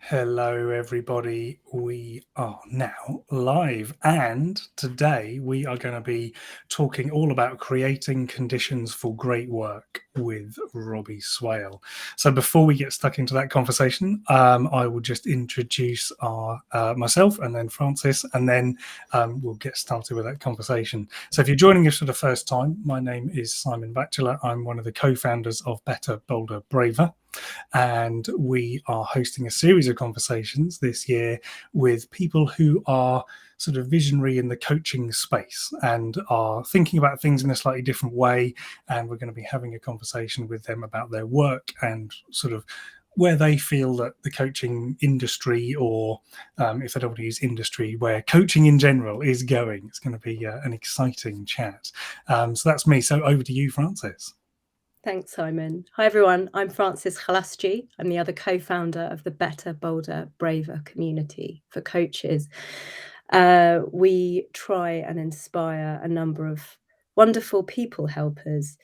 Hello, everybody. We are now live, and today we are going to be talking all about creating conditions for great work with Robbie Swale. So, before we get stuck into that conversation, I will just introduce myself and then Francis, and then we'll get started with that conversation. So, if you're joining us for the first time, my name is Simon Batchelor. I'm one of the co-founders of Better, Bolder, Braver. And we are hosting a series of conversations this year with people who are sort of visionary in the coaching space and are thinking about things in a slightly different way. And we're going to be having a conversation with them about their work and sort of where they feel that the coaching industry, or if they don't want to use industry, where coaching in general is going. It's going to be an exciting chat. So that's me. So over to you, Francis. Thanks, Simon. Hi, everyone. I'm Francis Chalaschi. I'm the other co-founder of the Better, Bolder, Braver community for coaches. We try and inspire a number of wonderful people helpers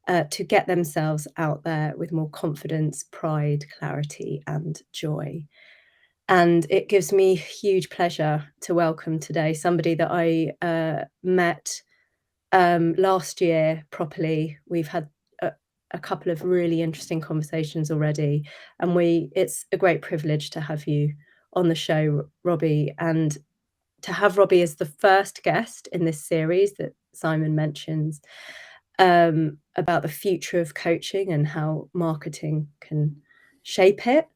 to get themselves out there with more confidence, pride, clarity, and joy. And it gives me huge pleasure to welcome today somebody that I met last year properly. We've had a couple of really interesting conversations already, and it's a great privilege to have you on the show, Robbie, and to have Robbie as the first guest in this series that Simon mentions about the future of coaching and how marketing can shape it.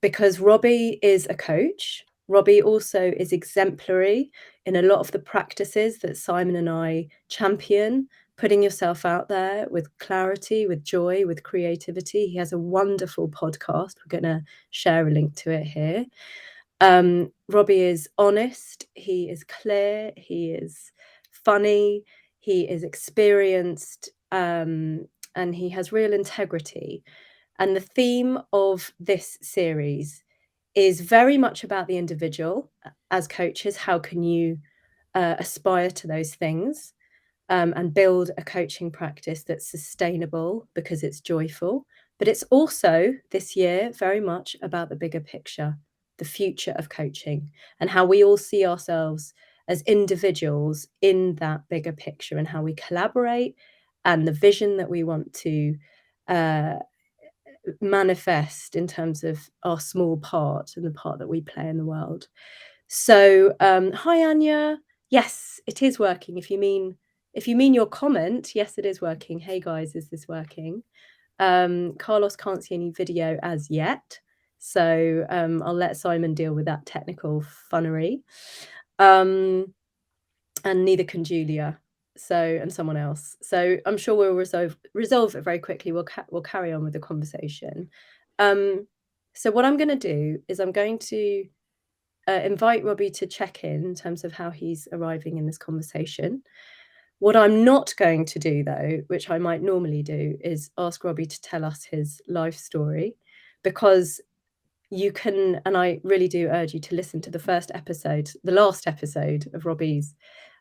Because Robbie is a coach. Robbie also is exemplary in a lot of the practices that Simon and I champion, putting yourself out there with clarity, with joy, with creativity. He has a wonderful podcast. We're going to share a link to it here. Robbie is honest, he is clear, he is funny, he is experienced, and he has real integrity. And the theme of this series is very much about the individual as coaches. How can you aspire to those things and build a coaching practice that's sustainable because it's joyful? But it's also this year very much about the bigger picture, the future of coaching, and how we all see ourselves as individuals in that bigger picture, and how we collaborate, and the vision that we want to manifest in terms of our small part and the part that we play in the world. So hi Anya. Yes, it is working. If you mean your comment, yes, it is working. Hey guys, is this working? Carlos can't see any video as yet, so I'll let Simon deal with that technical funnery. And neither can Julia, and someone else. So I'm sure we'll resolve it very quickly. We'll carry on with the conversation. So what I'm going to do is I'm going to invite Robbie to check in terms of how he's arriving in this conversation. What I'm not going to do, though, which I might normally do, is ask Robbie to tell us his life story, because you can, and I really do urge you to listen to the last episode of Robbie's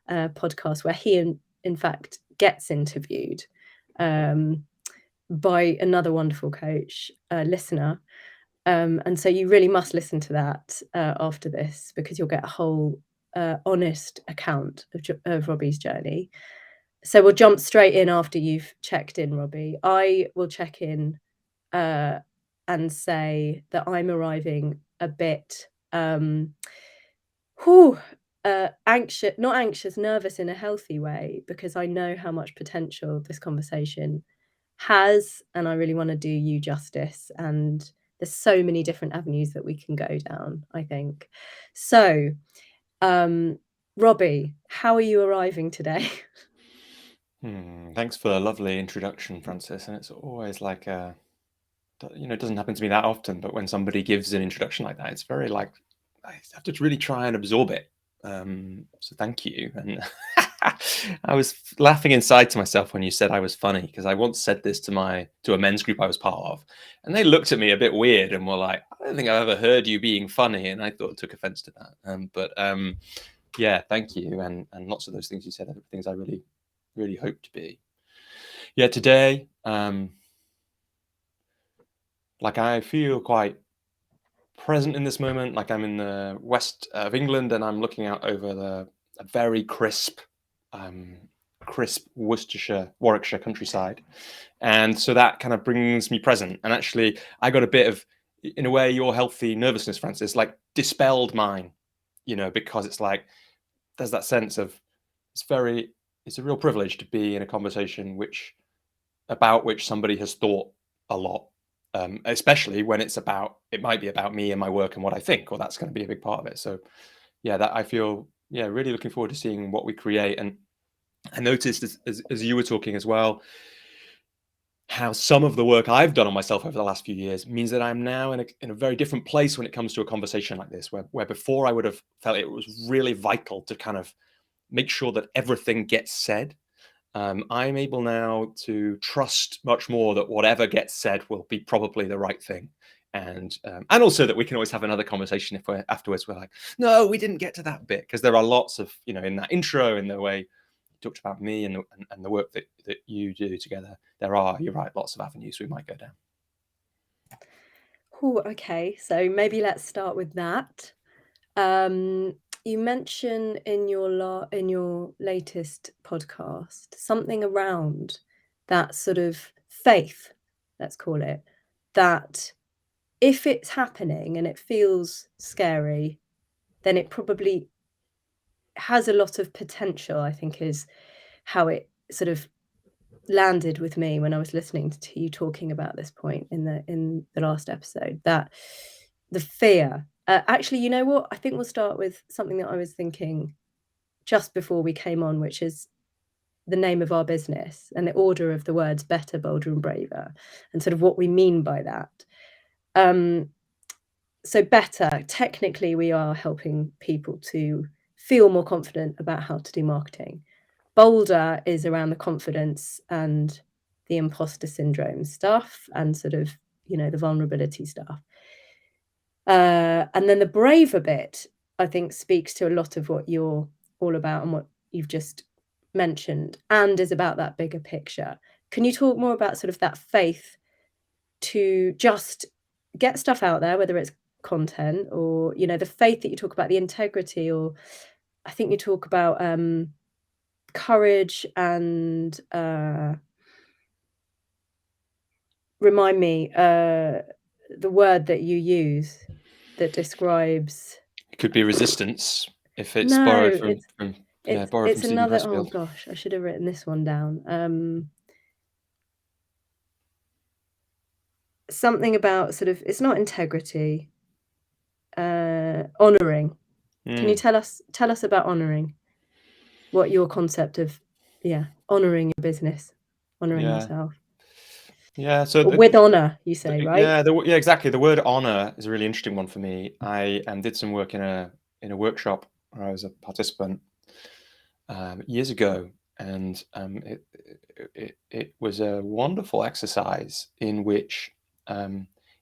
podcast, where he, in fact, gets interviewed by another wonderful coach, listener. And so you really must listen to that after this, because you'll get a whole honest account of Robbie's journey. So we'll jump straight in after you've checked in, Robbie. I will check in and say that I'm arriving a bit nervous in a healthy way, because I know how much potential this conversation has, and I really want to do you justice. And there's so many different avenues that we can go down, I think. So, Robbie, how are you arriving today? Thanks for a lovely introduction, Francis. And it's always like it doesn't happen to me that often, but when somebody gives an introduction like that, it's very I have to really try and absorb it. So thank you. And I was laughing inside to myself when you said I was funny, because I once said this to a men's group I was part of, and they looked at me a bit weird and were like, "I don't think I've ever heard you being funny," and I took offense to that. Yeah, thank you, and lots of those things you said are things I really hope to be. Yeah, today, I feel quite present in this moment. Like I'm in the west of England and I'm looking out over a very crisp Warwickshire countryside. And so that kind of brings me present. And actually, I got a bit of, in a way, your healthy nervousness, Francis, like dispelled mine, because it's like, there's that sense of, it's a real privilege to be in a conversation about which somebody has thought a lot, especially when it might be about me and my work and what I think, or that's going to be a big part of it. So yeah, that I feel, really looking forward to seeing what we create. And I noticed as you were talking as well, how some of the work I've done on myself over the last few years means that I'm now in a very different place when it comes to a conversation like this, where before I would have felt it was really vital to kind of make sure that everything gets said. I'm able now to trust much more that whatever gets said will be probably the right thing. And also that we can always have another conversation if afterwards we're like, no, we didn't get to that bit, because there are lots of, in that intro, in the way you talked about me and the work that you do together, there are, you're right, lots of avenues we might go down. Oh, okay. So maybe let's start with that. You mentioned in your latest podcast something around that sort of faith, let's call it, that if it's happening and it feels scary, then it probably has a lot of potential, I think, is how it sort of landed with me when I was listening to you talking about this point in the last episode, that the fear. Actually, you know what? I think we'll start with something that I was thinking just before we came on, which is the name of our business and the order of the words better, bolder, and braver, and sort of what we mean by that. So better, technically, we are helping people to feel more confident about how to do marketing. Bolder is around the confidence and the imposter syndrome stuff and sort of, the vulnerability stuff. And then the braver bit, I think, speaks to a lot of what you're all about and what you've just mentioned, and is about that bigger picture. Can you talk more about sort of that faith to just get stuff out there, whether it's content or, the faith that you talk about, the integrity, or I think you talk about courage and remind me the word that you use that describes. It could be resistance if it's No, borrowed from it's Stephen another. Oh Pressfield. gosh, I should have written this one down. Something about sort of, it's not integrity. Honoring. Can you tell us about honoring? What your concept of honoring your business, honoring yourself. Yeah, so with honor, you say, right? Yeah, exactly. The word honor is a really interesting one for me. I did some work in a workshop where I was a participant years ago, and it was a wonderful exercise in which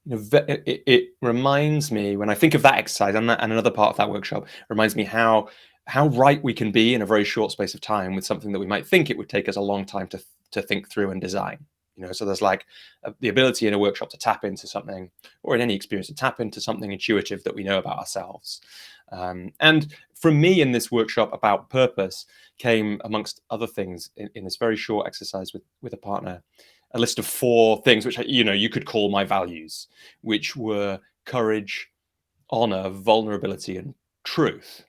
it reminds me, when I think of that exercise and another part of that workshop, reminds me how right we can be in a very short space of time with something that we might think it would take us a long time to think through and design. So there's like the ability in a workshop to tap into something, or in any experience to tap into something intuitive that we know about ourselves. And from me in this workshop about purpose came, amongst other things, in this very short exercise with a partner, a list of 4 things which you could call my values, which were courage, honor, vulnerability, and truth.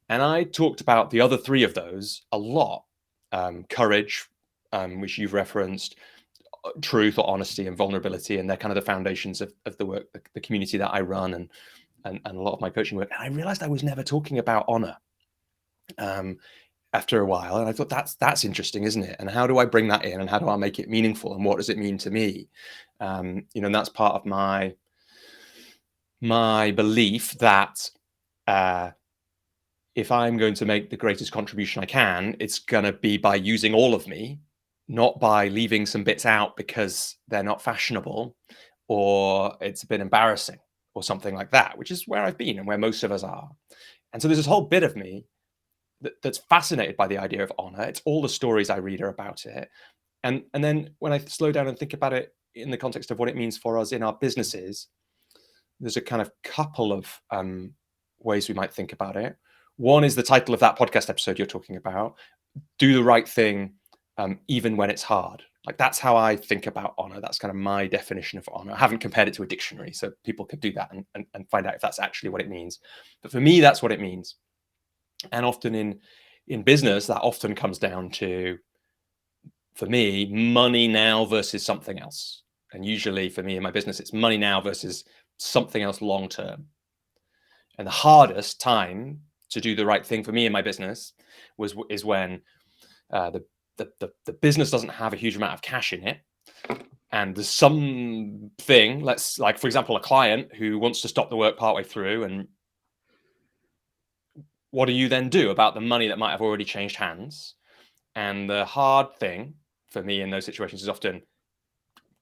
And I talked about the other 3 of those a lot. Courage, which you've referenced, truth or honesty, and vulnerability, and they're kind of the foundations of the work, the community that I run, and a lot of my coaching work. And I realized I was never talking about honor after a while, and I thought that's interesting, isn't it? And how do I bring that in, and how do I make it meaningful, and what does it mean to me? And that's part of my belief that if I'm going to make the greatest contribution I can, it's going to be by using all of me, not by leaving some bits out because they're not fashionable or it's a bit embarrassing or something like that, which is where I've been and where most of us are. And so there's this whole bit of me that's fascinated by the idea of honor. It's all the stories I read are about it. And then when I slow down and think about it in the context of what it means for us in our businesses, there's a kind of couple of ways we might think about it. One is the title of that podcast episode you're talking about, do the right thing even when it's hard. Like, that's how I think about honor. That's kind of my definition of honor. I haven't compared it to a dictionary, so people could do that and find out if that's actually what it means. But for me, that's what it means. And often in business, that often comes down to, for me, money now versus something else. And usually for me in my business, it's money now versus something else long term. And the hardest time to do the right thing for me in my business is when the business doesn't have a huge amount of cash in it, and there's something, like, for example, a client who wants to stop the work partway through, and what do you then do about the money that might have already changed hands? And the hard thing for me in those situations is often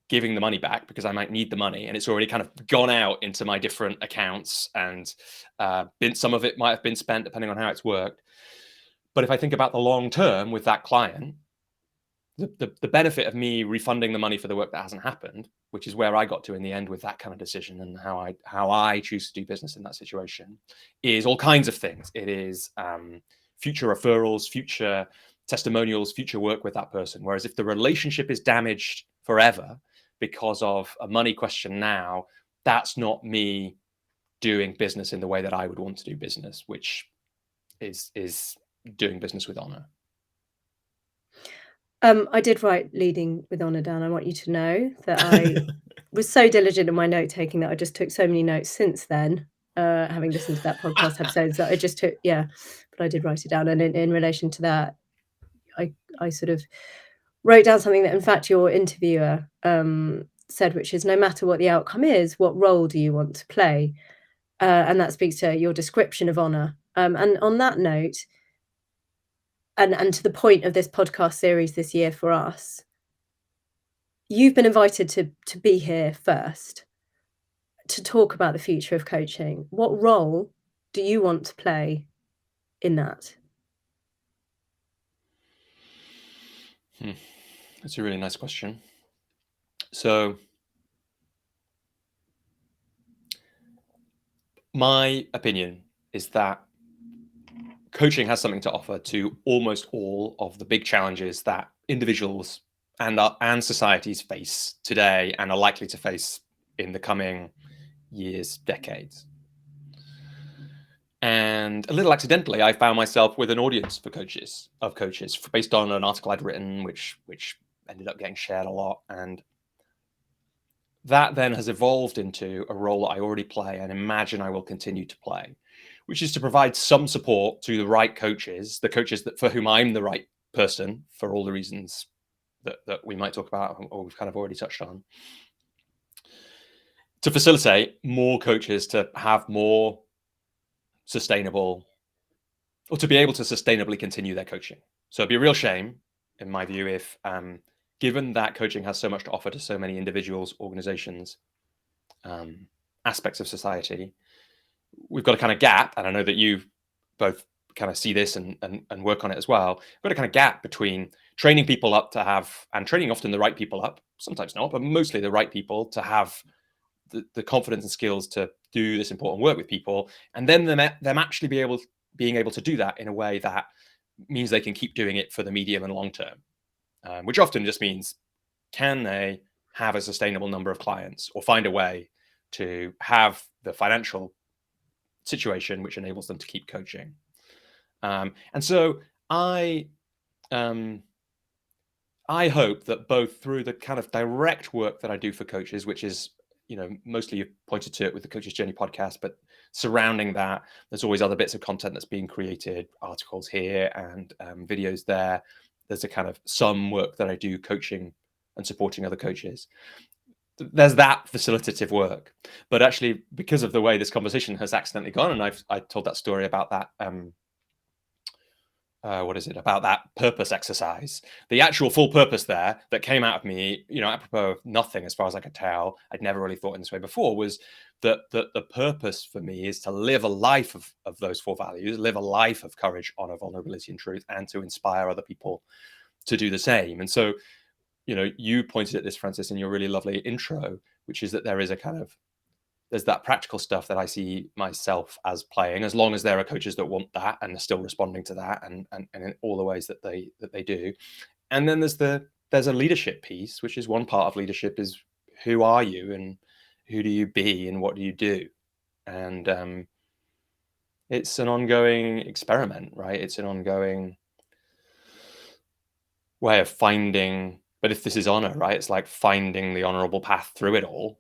giving the money back, because I might need the money and it's already kind of gone out into my different accounts, and some of it might have been spent depending on how it's worked. But if I think about the long term with that client, the benefit of me refunding the money for the work that hasn't happened, which is where I got to in the end with that kind of decision and how I choose to do business in that situation, is all kinds of things. It is future referrals, future testimonials, future work with that person. Whereas if the relationship is damaged forever because of a money question now, that's not me doing business in the way that I would want to do business, which is doing business with honor. I did write leading with honor down. I want you to know that I was so diligent in my note taking that I just took so many notes since then, having listened to that podcast episodes, that I just took, but I did write it down. And in relation to that, I sort of wrote down something that, in fact, your interviewer said, which is, no matter what the outcome is, what role do you want to play? And that speaks to your description of honor. And on that note, and to the point of this podcast series this year for us, you've been invited to be here first to talk about the future of coaching. What role do you want to play in that? That's a really nice question. So my opinion is that coaching has something to offer to almost all of the big challenges that individuals and societies face today and are likely to face in the coming years, decades. And a little accidentally, I found myself with an audience of coaches based on an article I'd written, which ended up getting shared a lot. And that then has evolved into a role that I already play and imagine I will continue to play, which is to provide some support to the right coaches, the coaches for whom I'm the right person for all the reasons that we might talk about or we've kind of already touched on, to facilitate more coaches to have more sustainable, or to be able to sustainably continue their coaching. So it'd be a real shame, in my view, if given that coaching has so much to offer to so many individuals, organizations, aspects of society, we've got a kind of gap, and I know that you both kind of see this and work on it as well. We've got a kind of gap between training people up to have, and training often the right people up, sometimes not, but mostly the right people to have the confidence and skills to do this important work with people, and then them actually being able to do that in a way that means they can keep doing it for the medium and long term, which often just means, can they have a sustainable number of clients or find a way to have the financial situation which enables them to keep coaching. And so I hope that both through the kind of direct work that I do for coaches, which is, mostly you've pointed to it with the Coach's Journey podcast, but surrounding that, there's always other bits of content that's being created, articles here and videos there. There's a kind of some work that I do coaching and supporting other coaches. There's that facilitative work, but actually, because of the way this conversation has accidentally gone, and I told that story about that, about that purpose exercise, the actual full purpose there that came out of me, apropos of nothing as far as I could tell, I'd never really thought in this way before, was that the purpose for me is to live a life of those four values, live a life of courage, honor, vulnerability, and truth, and to inspire other people to do the same. And so, you pointed at this, Francis, in your really lovely intro, which is that there is a kind of there's that practical stuff that I see myself as playing, as long as there are coaches that want that and are still responding to that, and in all the ways that they do. And then there's a leadership piece, which is one part of leadership is who are you and who do you be and what do you do? And it's an ongoing experiment, right? It's an ongoing way of finding, but if this is honor, right, it's like finding the honorable path through it all,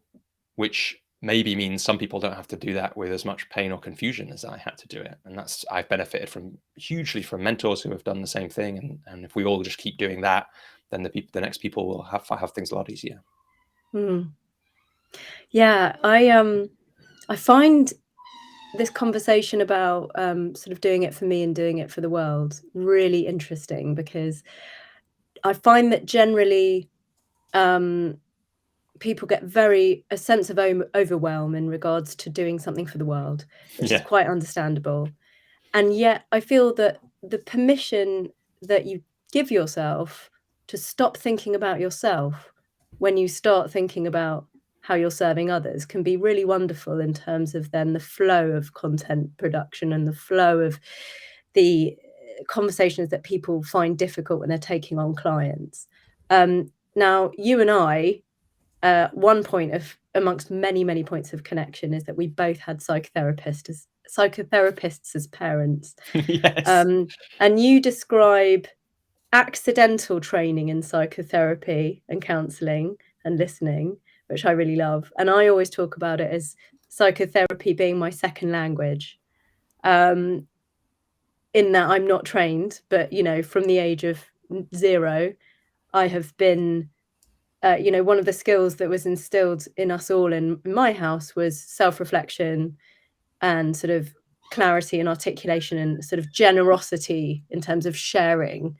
which maybe means some people don't have to do that with as much pain or confusion as I had to do it. And I've benefited hugely from mentors who have done the same thing. And if we all just keep doing that, then the next people will have things a lot easier. Yeah, I find this conversation about sort of doing it for me and doing it for the world really interesting, because I find that generally people get a sense of overwhelm in regards to doing something for the world, which is quite understandable. And yet I feel that the permission that you give yourself to stop thinking about yourself when you start thinking about how you're serving others can be really wonderful in terms of then the flow of content production and the flow of the conversations that people find difficult when they're taking on clients. Now, you and I, one point amongst many points of connection is that we both had psychotherapists as parents. Yes. And you describe accidental training in psychotherapy and counselling and listening, which I really love. And I always talk about it as psychotherapy being my second language, in that I'm not trained, but, from the age of 0, I have been, one of the skills that was instilled in us all in my house was self-reflection and sort of clarity and articulation and sort of generosity in terms of sharing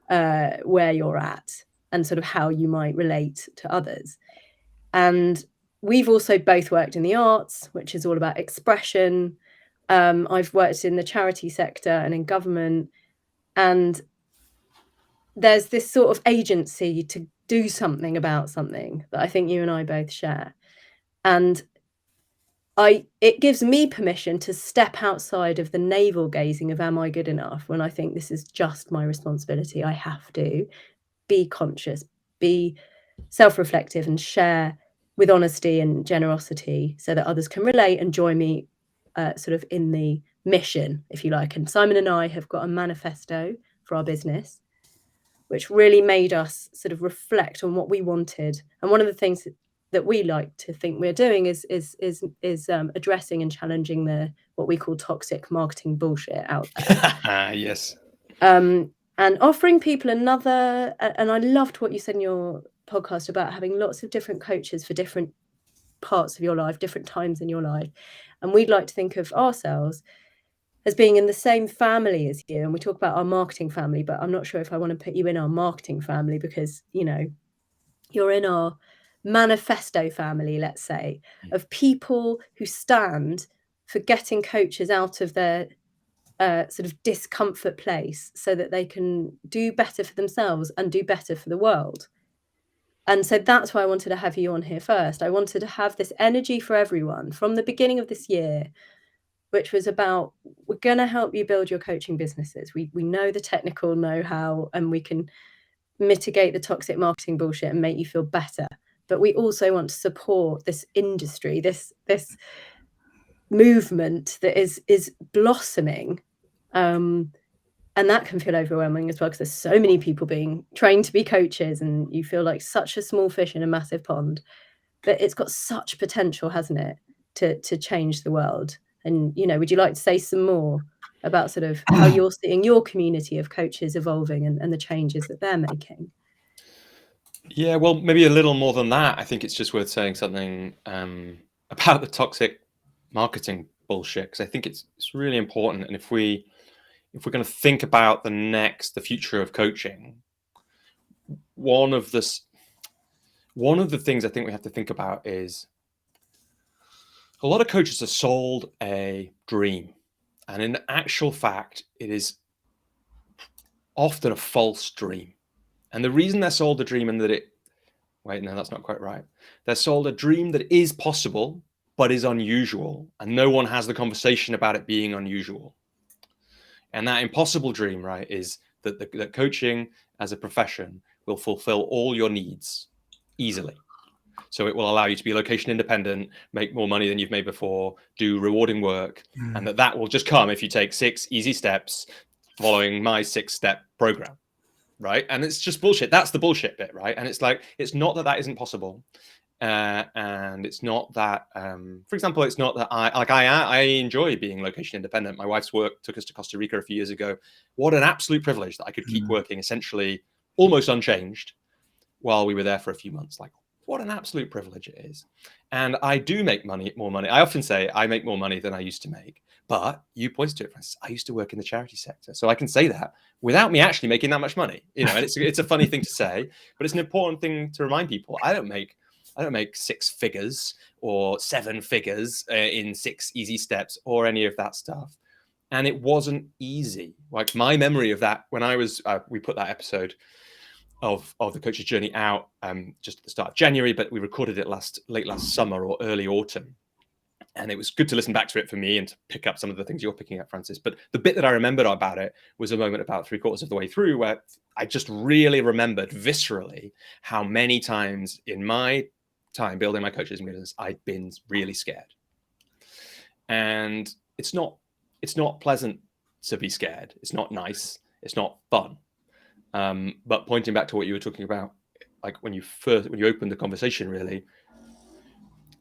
where you're at and sort of how you might relate to others. And we've also both worked in the arts, which is all about expression. I've worked in the charity sector and in government, and there's this sort of agency to do something about something that I think you and I both share. And it gives me permission to step outside of the navel gazing of am I good enough, when I think this is just my responsibility. I have to be conscious, be self-reflective, and share with honesty and generosity so that others can relate and join me sort of in the mission, if you like. And Simon and I have got a manifesto for our business, which really made us sort of reflect on what we wanted. And one of the things that we like to think we're doing is addressing and challenging what we call toxic marketing bullshit out there. Yes. And offering people another, and I loved what you said in your podcast about having lots of different coaches for different parts of your life, different times in your life. And we'd like to think of ourselves as being in the same family as you. And we talk about our marketing family, but I'm not sure if I want to put you in our marketing family, because, you're in our manifesto family, let's say, of people who stand for getting coaches out of their sort of discomfort place so that they can do better for themselves and do better for the world. And so that's why I wanted to have you on here first. I wanted to have this energy for everyone from the beginning of this year, which was about, we're going to help you build your coaching businesses. We know the technical know-how, and we can mitigate the toxic marketing bullshit and make you feel better. But we also want to support this industry, this movement that is blossoming. And that can feel overwhelming as well, because there's so many people being trained to be coaches, and you feel like such a small fish in a massive pond. But it's got such potential, hasn't it, to change the world? And, would you like to say some more about sort of how you're seeing your community of coaches evolving and the changes that they're making? Yeah, well, maybe a little more than that. I think it's just worth saying something about the toxic marketing bullshit, because I think it's really important. And if we're going to think about the future of coaching, one of the things I think we have to think about is a lot of coaches are sold a dream, and in actual fact, it is often a false dream. And the reason they're sold a dream, and that that's not quite right. They're sold a dream that is possible, but is unusual, and no one has the conversation about it being unusual. And that impossible dream, right, is that coaching as a profession will fulfill all your needs easily. So it will allow you to be location independent, make more money than you've made before, do rewarding work, and that will just come if you take 6 easy steps following my 6-step program, right? And it's just bullshit. That's the bullshit bit, right? And it's like, it's not that isn't possible. And it's not that, for example, it's not that I enjoy being location independent. My wife's work took us to Costa Rica a few years ago. What an absolute privilege that I could keep working essentially almost unchanged while we were there for a few months. Like, what an absolute privilege it is. And I do make more money. I often say I make more money than I used to make. But you pointed to it, Francis. I used to work in the charity sector, so I can say that without me actually making that much money. You know, and it's a funny thing to say, but it's an important thing to remind people. I don't make 6 figures or 7 figures in 6 easy steps or any of that stuff. And it wasn't easy. Like, my memory of that, when I was, we put that episode of the coach's journey out just at the start of January, but we recorded it late last summer or early autumn. And it was good to listen back to it for me and to pick up some of the things you're picking up, Francis. But the bit that I remembered about it was a moment about 3/4 of the way through where I just really remembered viscerally how many times in my time building my coaching business, I'd been really scared. And it's not pleasant to be scared. It's not nice. It's not fun. But pointing back to what you were talking about, like when you opened the conversation, really,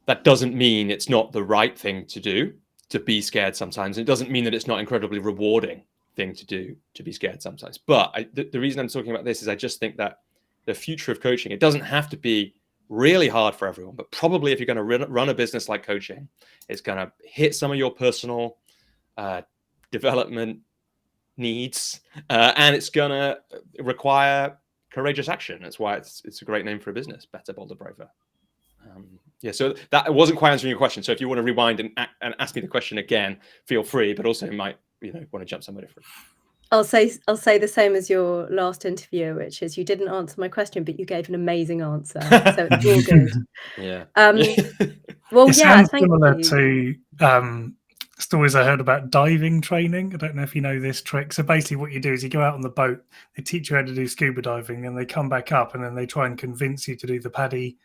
that doesn't mean it's not the right thing to do, to be scared sometimes. It doesn't mean that it's not incredibly rewarding thing to do, to be scared sometimes. But the reason I'm talking about this is I just think that the future of coaching, it doesn't have to be really hard for everyone, but probably if you're going to run a business like coaching, it's going to hit some of your personal development needs, and it's going to require courageous action. That's why it's a great name for a business, Better, Bolder, Braver. So that wasn't quite answering your question. So if you want to rewind and ask me the question again, feel free, but also might want to jump somewhere different. I'll say the same as your last interview, which is you didn't answer my question, but you gave an amazing answer. So it's all good. Yeah. Well, it yeah, sounds thank similar you. to stories I heard about diving training. I don't know if you know this trick. So basically what you do is you go out on the boat, they teach you how to do scuba diving, and they come back up and then they try and convince you to do the PADI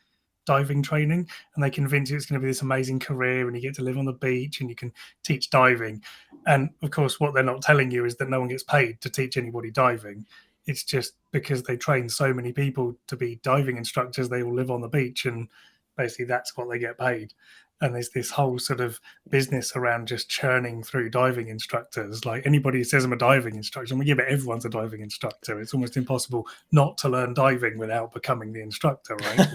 diving training, and they convince you it's going to be this amazing career and you get to live on the beach and you can teach diving. And of course what they're not telling you is that no one gets paid to teach anybody diving. It's just because they train so many people to be diving instructors, they all live on the beach, and basically that's what they get paid. And there's this whole sort of business around just churning through diving instructors. Like, anybody who says I'm a diving instructor, I'm like, yeah, but everyone's a diving instructor. It's almost impossible not to learn diving without becoming the instructor, right?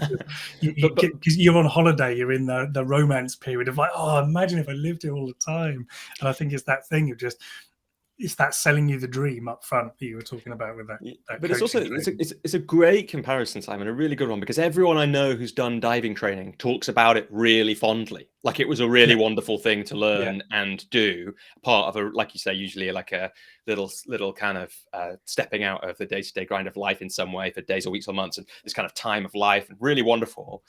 Because you're on holiday, you're in the romance period of like, oh, imagine if I lived here all the time. And I think it's that thing of just, it's that selling you the dream up front that you were talking about with that. But it's also it's a great comparison, Simon, a really good one, because everyone I know who's done diving training talks about it really fondly, like it was a really wonderful thing to learn and do, part of a, like you say, usually like a little kind of stepping out of the day-to-day grind of life in some way for days or weeks or months, and this kind of time of life, and really wonderful,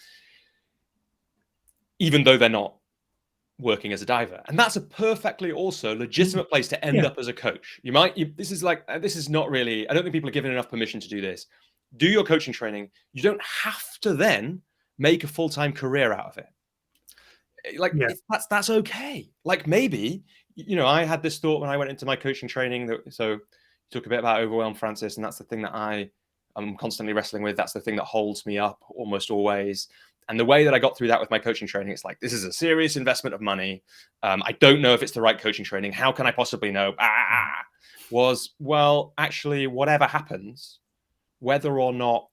even though they're not working as a diver. And that's a perfectly also legitimate place to end up as a coach. This is not really, I don't think people are given enough permission to do this. Do your coaching training. You don't have to then make a full-time career out of it. That's okay. Like, maybe, I had this thought when I went into my coaching training so you talk a bit about overwhelm, Francis, and that's the thing that I'm constantly wrestling with. That's the thing that holds me up almost always. And the way that I got through that with my coaching training, it's like, this is a serious investment of money. I don't know if it's the right coaching training. How can I possibly know? Well, actually, whatever happens, whether or not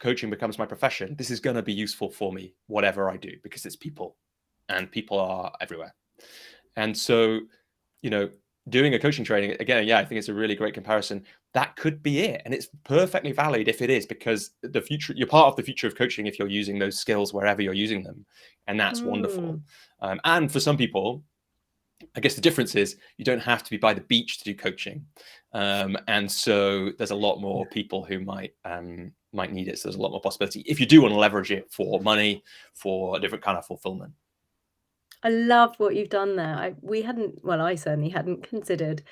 coaching becomes my profession, this is going to be useful for me, whatever I do, because it's people, and people are everywhere. And so, doing a coaching training, again, I think it's a really great comparison. That could be it. And it's perfectly valid if it is, because you're part of the future of coaching if you're using those skills wherever you're using them. And that's wonderful. And for some people, I guess the difference is you don't have to be by the beach to do coaching. And so there's a lot more people who might need it. So there's a lot more possibility if you do want to leverage it for money, for a different kind of fulfillment. I love what you've done there. I certainly hadn't considered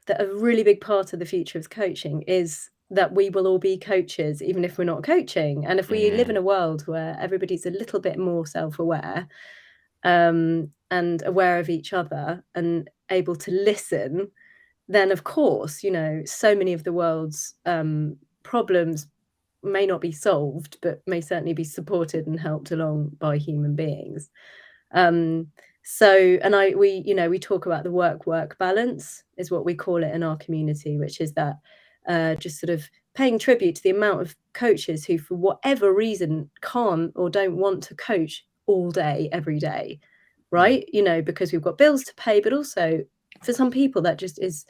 that a really big part of the future of coaching is that we will all be coaches, even if we're not coaching. And if we live in a world where everybody's a little bit more self-aware, and aware of each other and able to listen, then of course, so many of the world's problems may not be solved, but may certainly be supported and helped along by human beings. We talk about the work balance is what we call it in our community, which is that just sort of paying tribute to the amount of coaches who, for whatever reason, can't or don't want to coach all day, every day, right? Because we've got bills to pay, but also for some people that just is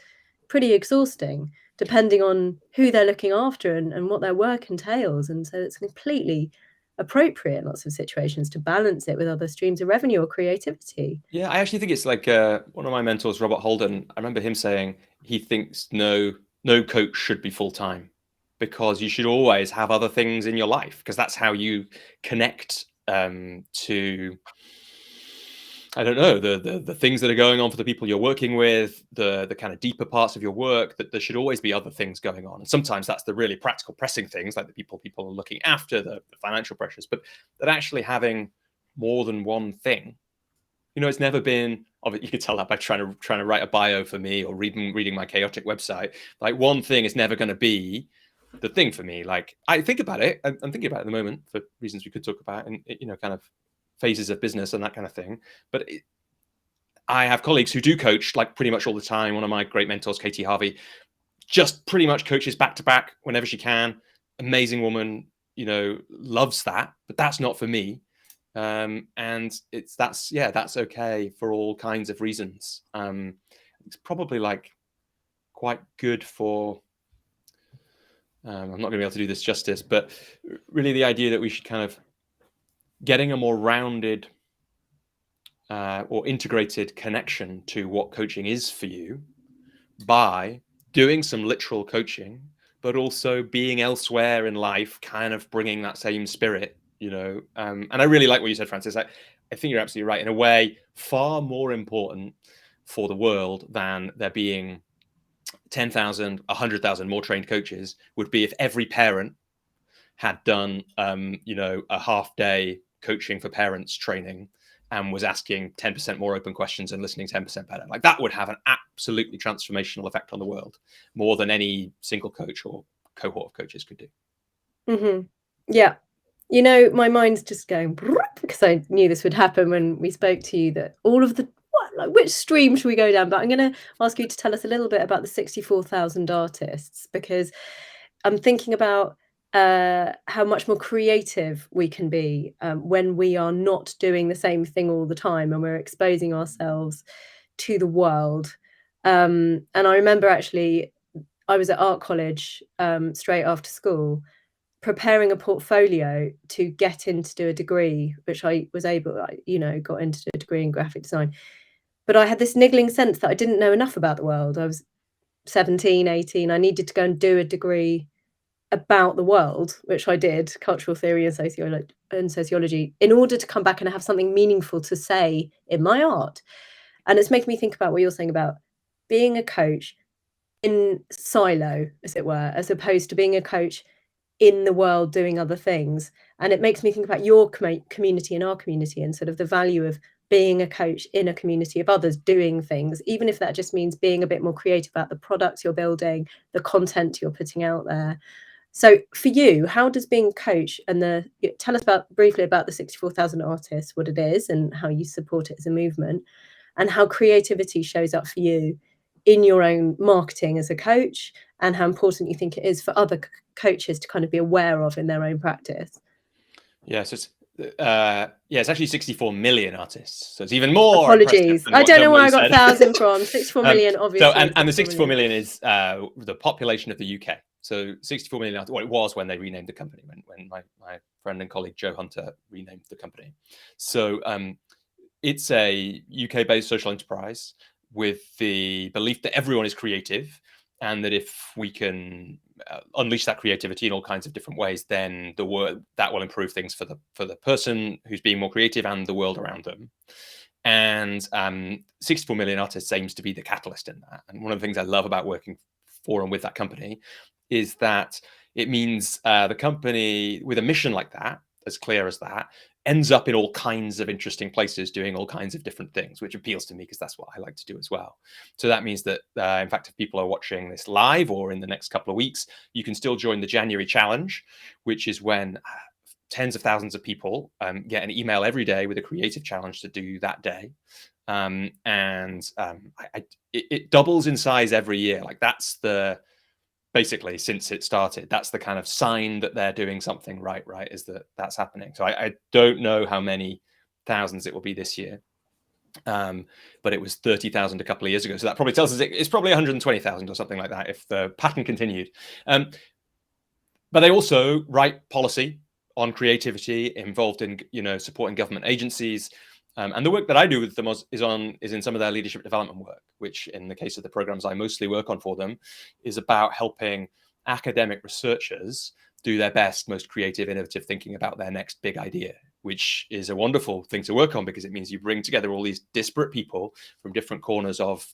pretty exhausting, depending on who they're looking after and what their work entails. And so it's completely appropriate in lots of situations to balance it with other streams of revenue or creativity. Yeah, I actually think it's like one of my mentors, Robert Holden. I remember him saying he thinks no coach should be full-time, because you should always have other things in your life, because that's how you connect to, I don't know, the things that are going on for the people you're working with, the kind of deeper parts of your work, that there should always be other things going on. And sometimes that's the really practical, pressing things, like the people are looking after, the financial pressures, but that actually having more than one thing, it's never been, you could tell that by trying to write a bio for me or reading my chaotic website. Like, one thing is never going to be the thing for me. Like, I think about it, I'm thinking about it at the moment for reasons we could talk about, and kind of phases of business and that kind of thing. But I have colleagues who do coach like pretty much all the time. One of my great mentors, Katie Harvey, just pretty much coaches back to back whenever she can. Amazing woman, loves that, but that's not for me. And that's okay for all kinds of reasons. It's probably like quite good for, I'm not going to be able to do this justice, but really the idea that we should kind of getting a more rounded or integrated connection to what coaching is for you by doing some literal coaching, but also being elsewhere in life, kind of bringing that same spirit, and I really like what you said, Francis. I think you're absolutely right. In a way, far more important for the world than there being 10,000, 100,000 more trained coaches would be if every parent had done, a half day coaching for parents training and was asking 10% more open questions and listening 10% better. Like, that would have an absolutely transformational effect on the world, more than any single coach or cohort of coaches could do. Mm-hmm. Yeah. My mind's just going, because I knew this would happen when we spoke to you, that all of which stream should we go down? But I'm going to ask you to tell us a little bit about the 64,000 artists, because I'm thinking about how much more creative we can be when we are not doing the same thing all the time and we're exposing ourselves to the world. And I remember actually, I was at art college straight after school, preparing a portfolio to get in to do a degree, which I was got into a degree in graphic design. But I had this niggling sense that I didn't know enough about the world. I was 17, 18. I needed to go and do a degree about the world, which I did, cultural theory and sociology, in order to come back and have something meaningful to say in my art. And it's making me think about what you're saying about being a coach in silo, as it were, as opposed to being a coach in the world doing other things. And it makes me think about your community and our community, and sort of the value of being a coach in a community of others doing things, even if that just means being a bit more creative about the products you're building, the content you're putting out there. So for you, how does being a coach and tell us briefly about the 64,000 artists, what it is and how you support it as a movement, and how creativity shows up for you in your own marketing as a coach, and how important you think it is for other coaches to kind of be aware of in their own practice. Yeah, so it's actually 64 million artists, so it's even more. Apologies, I don't know where I got 1,000 from. 64 million, obviously. So, and the 64 million is the population of the UK. So 64 million artists. Well, it was when they renamed the company, when my friend and colleague Joe Hunter renamed the company. So it's a UK-based social enterprise with the belief that everyone is creative, and that if we can unleash that creativity in all kinds of different ways, then that will improve things for the person who's being more creative and the world around them. And 64 Million Artists aims to be the catalyst in that. And one of the things I love about working for and with that company is that it means the company with a mission like that, as clear as that, ends up in all kinds of interesting places doing all kinds of different things, which appeals to me because that's what I like to do as well. So that means that, in fact, if people are watching this live or in the next couple of weeks, you can still join the January challenge, which is when tens of thousands of people get an email every day with a creative challenge to do that day. It doubles in size every year. Like that's basically since it started, that's the kind of sign that they're doing something right, is that's happening. So I don't know how many thousands it will be this year, but it was 30,000 a couple of years ago. So that probably tells us it's probably 120,000 or something like that if the pattern continued. But they also write policy on creativity, involved in supporting government agencies. And the work that I do with them is in some of their leadership development work, which in the case of the programs I mostly work on for them is about helping academic researchers do their best, most creative, innovative thinking about their next big idea, which is a wonderful thing to work on because it means you bring together all these disparate people from different corners of,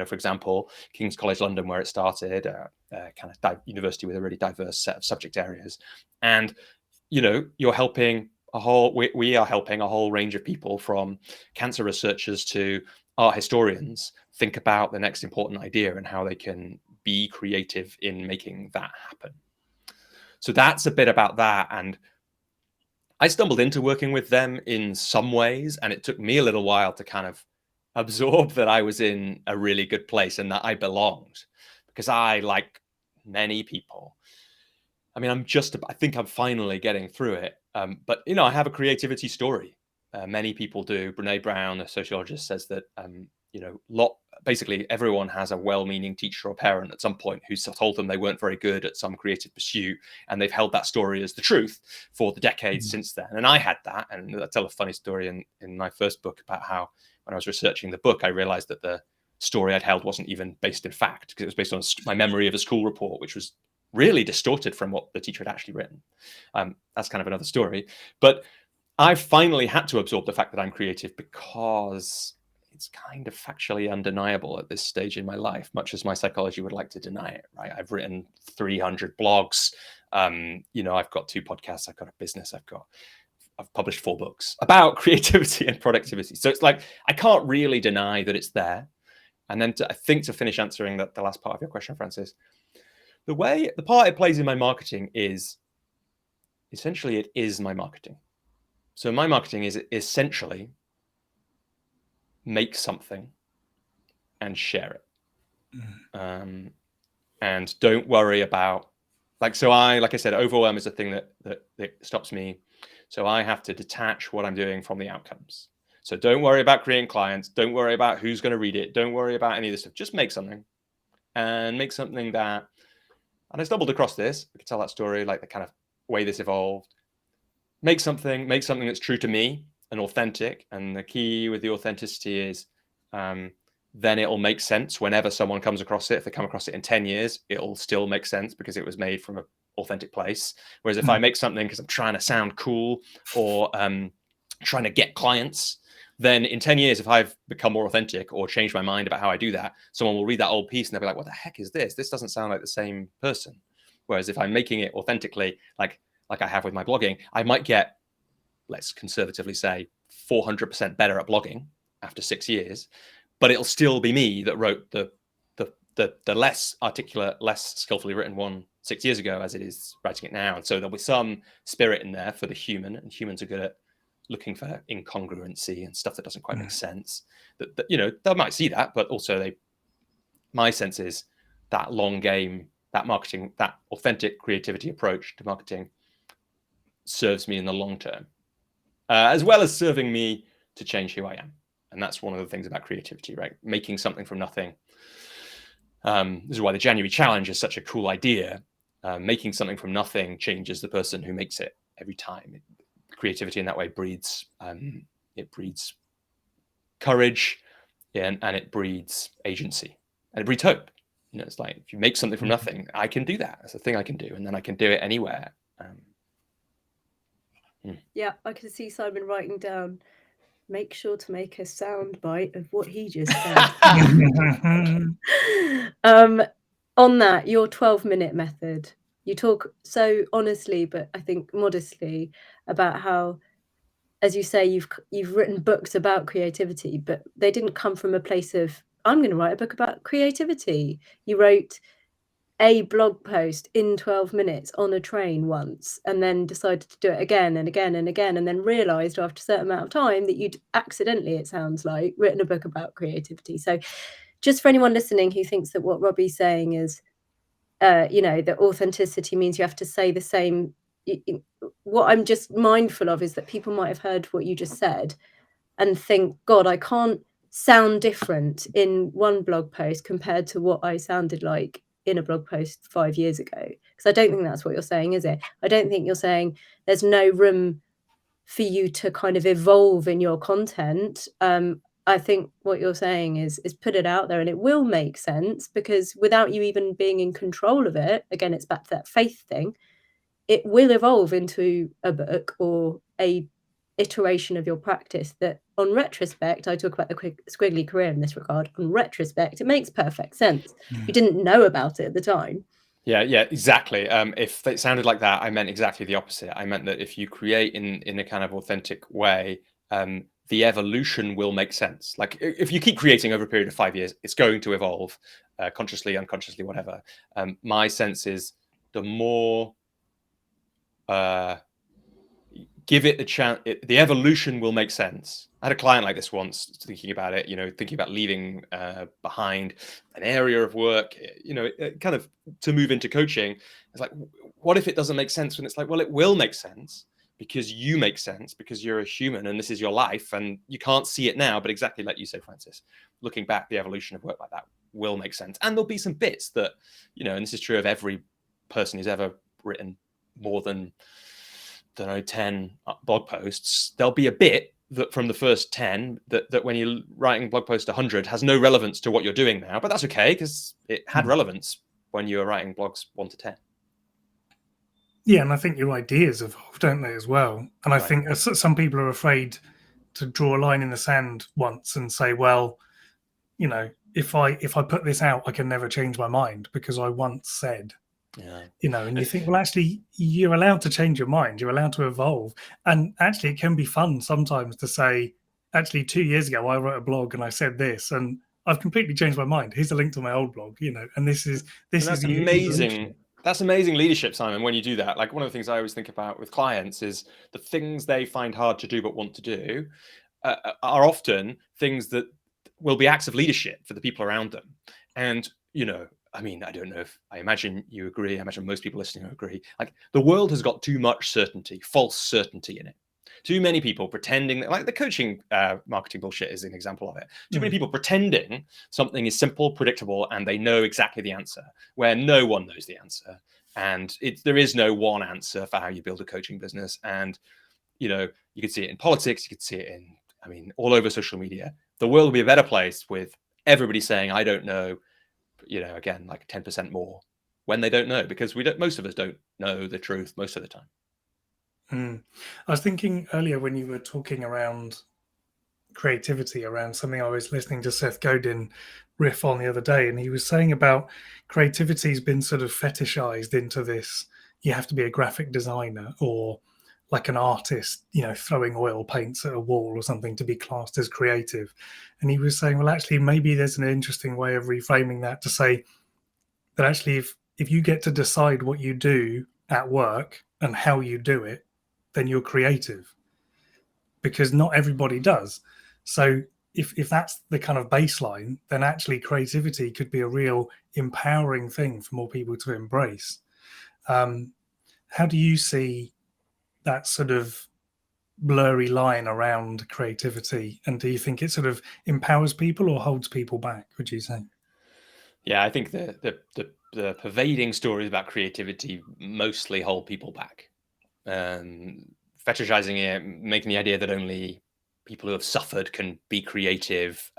for example, King's College London, where it started, kind of university with a really diverse set of subject areas. And, you're helping we are helping a whole range of people, from cancer researchers to art historians, think about the next important idea and how they can be creative in making that happen. So that's a bit about that. And I stumbled into working with them in some ways, and it took me a little while to kind of absorb that I was in a really good place and that I belonged, because I, like many people, I think I'm finally getting through it. But, I have a creativity story. Many people do. Brene Brown, a sociologist, says that, basically everyone has a well-meaning teacher or parent at some point who told them they weren't very good at some creative pursuit, and they've held that story as the truth for the decades since then. And I had that. And I tell a funny story in my first book about how, when I was researching the book, I realized that the story I'd held wasn't even based in fact, because it was based on my memory of a school report, which was really distorted from what the teacher had actually written. That's kind of another story. But I've finally had to absorb the fact that I'm creative because it's kind of factually undeniable at this stage in my life, much as my psychology would like to deny it, right? I've written 300 blogs. I've got 2 podcasts. I've got a business. I've published 4 books about creativity and productivity. So it's like, I can't really deny that it's there. And then I think to finish answering the last part of your question, Francis, the part it plays in my marketing is essentially it is my marketing. So my marketing is essentially make something and share it. And don't worry about, like I said, overwhelm is a thing that stops me. So I have to detach what I'm doing from the outcomes. So don't worry about creating clients. Don't worry about who's going to read it. Don't worry about any of this stuff. Just make something, and make something that, and I stumbled across this. I could tell that story, like the kind of way this evolved. Make something that's true to me and authentic. And the key with the authenticity is then it'll make sense whenever someone comes across it. If they come across it in 10 years, it'll still make sense because it was made from an authentic place. Whereas if I make something because I'm trying to sound cool or trying to get clients, then in 10 years, if I've become more authentic or changed my mind about how I do that, someone will read that old piece and they'll be like, what the heck is this? This doesn't sound like the same person. Whereas if I'm making it authentically, like I have with my blogging, I might get, let's conservatively say, 400% better at blogging after 6 years, but it'll still be me that wrote the less articulate, less skillfully written one 6 years ago as it is writing it now. And so there'll be some spirit in there for the human, and humans are good at looking for incongruency and stuff that doesn't quite make sense. That they might see that, but also my sense is that long game, that marketing, that authentic creativity approach to marketing serves me in the long term, as well as serving me to change who I am. And that's one of the things about creativity, right? Making something from nothing. This is why the January challenge is such a cool idea. Making something from nothing changes the person who makes it every time. Creativity in that way breeds courage, and it breeds agency, and it breeds hope. It's like, if you make something from nothing, I can do that. It's a thing I can do, and then I can do it anywhere. Yeah, I can see Simon writing down make sure to make a sound bite of what he just said. On that, your 12-minute method, you talk so honestly, but I think modestly, about how, as you say, you've written books about creativity, but they didn't come from a place of, I'm going to write a book about creativity. You wrote a blog post in 12 minutes on a train once, and then decided to do it again and again and again, and then realized after a certain amount of time that you'd accidentally, it sounds like, written a book about creativity. So just for anyone listening who thinks that what Robbie's saying is, that authenticity means you have to say the same, what I'm just mindful of is that people might have heard what you just said and think, God, I can't sound different in one blog post compared to what I sounded like in a blog post 5 years ago. Because I don't think that's what you're saying, is it? I don't think you're saying there's no room for you to kind of evolve in your content. I think what you're saying is put it out there, and it will make sense, because without you even being in control of it, again, it's back to that faith thing, it will evolve into a book or a iteration of your practice that, on retrospect, I talk about the squiggly career in this regard, on retrospect, it makes perfect sense. You didn't know about it at the time. Yeah, exactly. If it sounded like that, I meant exactly the opposite. I meant that if you create in a kind of authentic way, the evolution will make sense. Like if you keep creating over a period of 5 years, it's going to evolve, consciously, unconsciously, whatever. My sense is the more give it the chance, the evolution will make sense. I had a client like this once, thinking about it, thinking about leaving behind an area of work, kind of to move into coaching. It's like, what if it doesn't make sense? When it's like, well, it will make sense because you make sense, because you're a human and this is your life and you can't see it now. But exactly like you say, Francis, looking back, the evolution of work like that will make sense. And there'll be some bits that, and this is true of every person who's ever written more than 10 blog posts, there'll be a bit that from the first 10 that when you're writing blog post 100 has no relevance to what you're doing now, but that's okay because it had relevance when you were writing blogs 1 to 10. Yeah, and I think your ideas evolve, don't they, as well? And I think some people are afraid to draw a line in the sand once and say, well, if I put this out, I can never change my mind because I once said. And you think, well, actually, you're allowed to change your mind. You're allowed to evolve. And actually, it can be fun sometimes to say, actually, 2 years ago, I wrote a blog and I said this, and I've completely changed my mind. Here's a link to my old blog, and this is amazing. That's amazing leadership, Simon, when you do that. Like one of the things I always think about with clients is the things they find hard to do but want to do are often things that will be acts of leadership for the people around them. And, I mean, I don't know if I imagine you agree. I imagine most people listening agree. Like the world has got too much certainty, false certainty in it. Too many people pretending that, like the coaching marketing bullshit is an example of it. Too many people pretending something is simple, predictable, and they know exactly the answer, where no one knows the answer. And there is no one answer for how you build a coaching business. And, you could see it in politics. You could see it all over social media. The world will be a better place with everybody saying, I don't know, again, like 10% more when they don't know, because most of us don't know the truth most of the time. I was thinking earlier when you were talking around creativity, around something I was listening to Seth Godin riff on the other day, and he was saying about creativity has been sort of fetishized into this, you have to be a graphic designer or like an artist, throwing oil paints at a wall or something to be classed as creative. And he was saying, well, actually, maybe there's an interesting way of reframing that to say that actually if you get to decide what you do at work and how you do it, then you're creative, because not everybody does. So if that's the kind of baseline, then actually creativity could be a real empowering thing for more people to embrace. How do you see that sort of blurry line around creativity, and do you think it sort of empowers people or holds people back, would you say? Yeah, I think the pervading stories about creativity mostly hold people back. Fetishizing it, making the idea that only people who have suffered can be creative.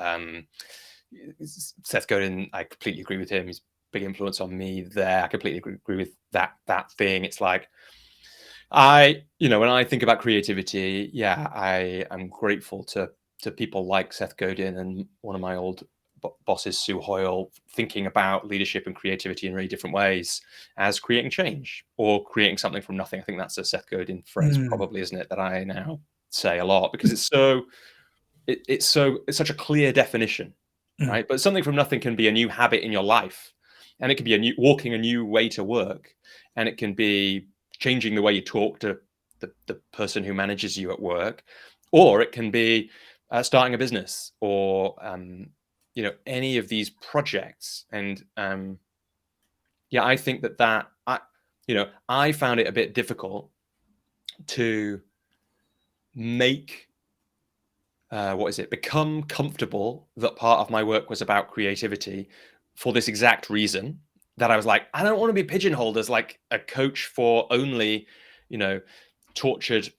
Seth Godin, I completely agree with him. He's a big influence on me there. I completely agree with that thing. It's like When I think about creativity, I am grateful to people like Seth Godin and one of my old bosses, Sue Hoyle, thinking about leadership and creativity in really different ways as creating change or creating something from nothing. I think that's a Seth Godin phrase, probably, isn't it, that I now say a lot because it's such a clear definition, right? But something from nothing can be a new habit in your life, and it can be walking a new way to work, and it can be changing the way you talk to the person who manages you at work, or it can be starting a business, or any of these projects. And I think that I found it a bit difficult to make become comfortable that part of my work was about creativity for this exact reason, that I was like, I don't want to be pigeonholed as like a coach for only, tortured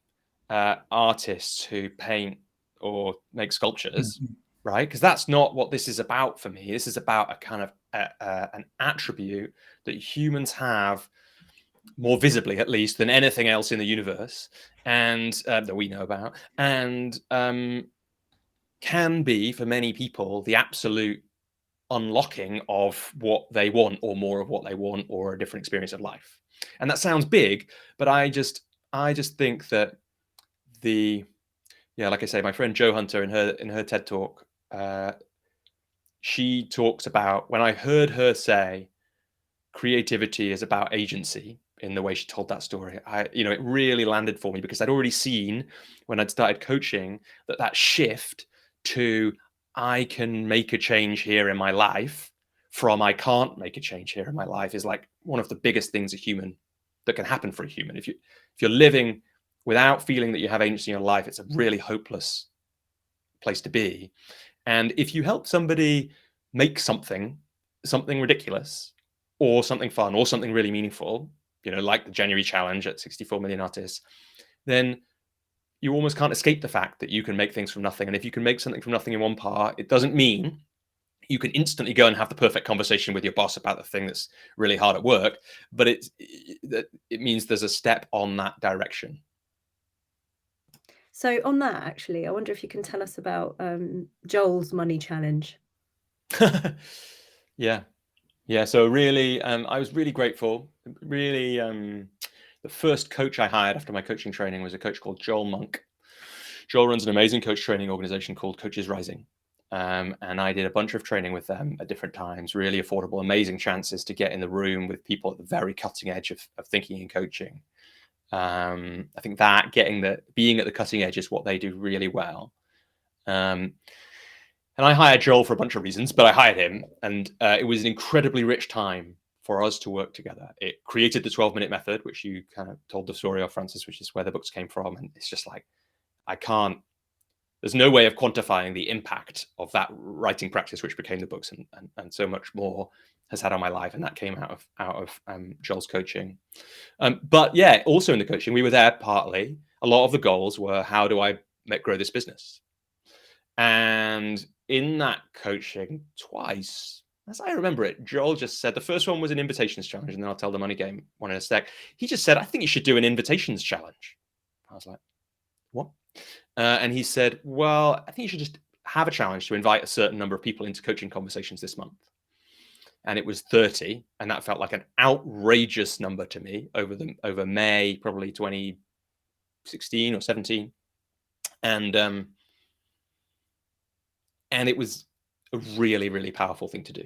artists who paint or make sculptures, right? Because that's not what this is about for me. This is about a kind of an attribute that humans have more visibly, at least, than anything else in the universe, and that we know about, and can be for many people the absolute unlocking of what they want, or more of what they want, or a different experience of life. And that sounds big, but I just think that like I say, my friend Jo Hunter in her TED talk, she talks about, when I heard her say creativity is about agency in the way she told that story, it really landed for me, because I'd already seen when I'd started coaching that shift to I can make a change here in my life from I can't make a change here in my life is like one of the biggest things that can happen for a human. If you're living without feeling that you have agency in your life, it's a really hopeless place to be. And if you help somebody make something ridiculous, or something fun, or something really meaningful, like the January challenge at 64 million artists, then you almost can't escape the fact that you can make things from nothing. And if you can make something from nothing in one part, it doesn't mean you can instantly go and have the perfect conversation with your boss about the thing that's really hard at work, but it means there's a step on that direction. So on that, actually, I wonder if you can tell us about Joel's money challenge. Yeah. So really, I was really grateful. Really, the first coach I hired after my coaching training was a coach called Joel Monk. Joel runs an amazing coach training organization called Coaches Rising. And I did a bunch of training with them at different times, really affordable, amazing chances to get in the room with people at the very cutting edge of thinking and coaching. I think that being at the cutting edge is what they do really well. And I hired Joel for a bunch of reasons, but I hired him, and it was an incredibly rich time for us to work together. It created the 12-minute method, which you kind of told the story of, Francis, which is where the books came from. And it's just like, there's no way of quantifying the impact of that writing practice, which became the books, and so much more has had on my life. And that came out of Joel's coaching. But yeah, also in the coaching, we were there partly. A lot of the goals were, how do I grow this business? And in that coaching, twice, as I remember it, Joel just said, the first one was an invitations challenge, and then I'll tell the money game one in a sec. He just said, I think you should do an invitations challenge. I was like, what? And he said, well, I think you should just have a challenge to invite a certain number of people into coaching conversations this month. And it was 30, and that felt like an outrageous number to me over May, probably 2016 or 17. And it was a really, really powerful thing to do.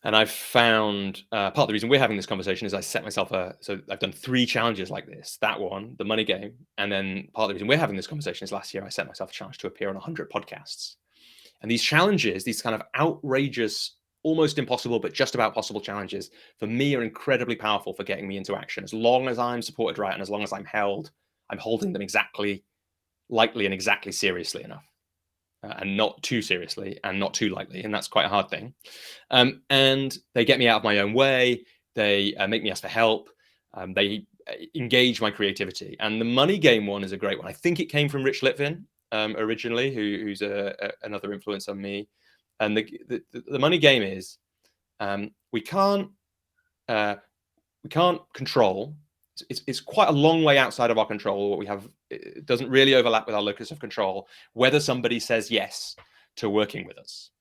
And I've found part of the reason we're having this conversation is I set myself so I've done 3 challenges like this, that one, the money game. And then part of the reason we're having this conversation is last year I set myself a challenge to appear on 100 podcasts. And these challenges, these kind of outrageous, almost impossible, but just about possible challenges, for me are incredibly powerful for getting me into action. As long as I'm supported right, and as long as I'm holding them exactly lightly and exactly seriously enough. And not too seriously and not too lightly. And that's quite a hard thing. And they get me out of my own way. They make me ask for help. They engage my creativity. And the money game one is a great one. I think it came from Rich Litvin originally, who's another influence on me. And the money game is we can't control it's quite a long way outside of our control. What we have, it doesn't really overlap with our locus of control, whether somebody says yes to working with us.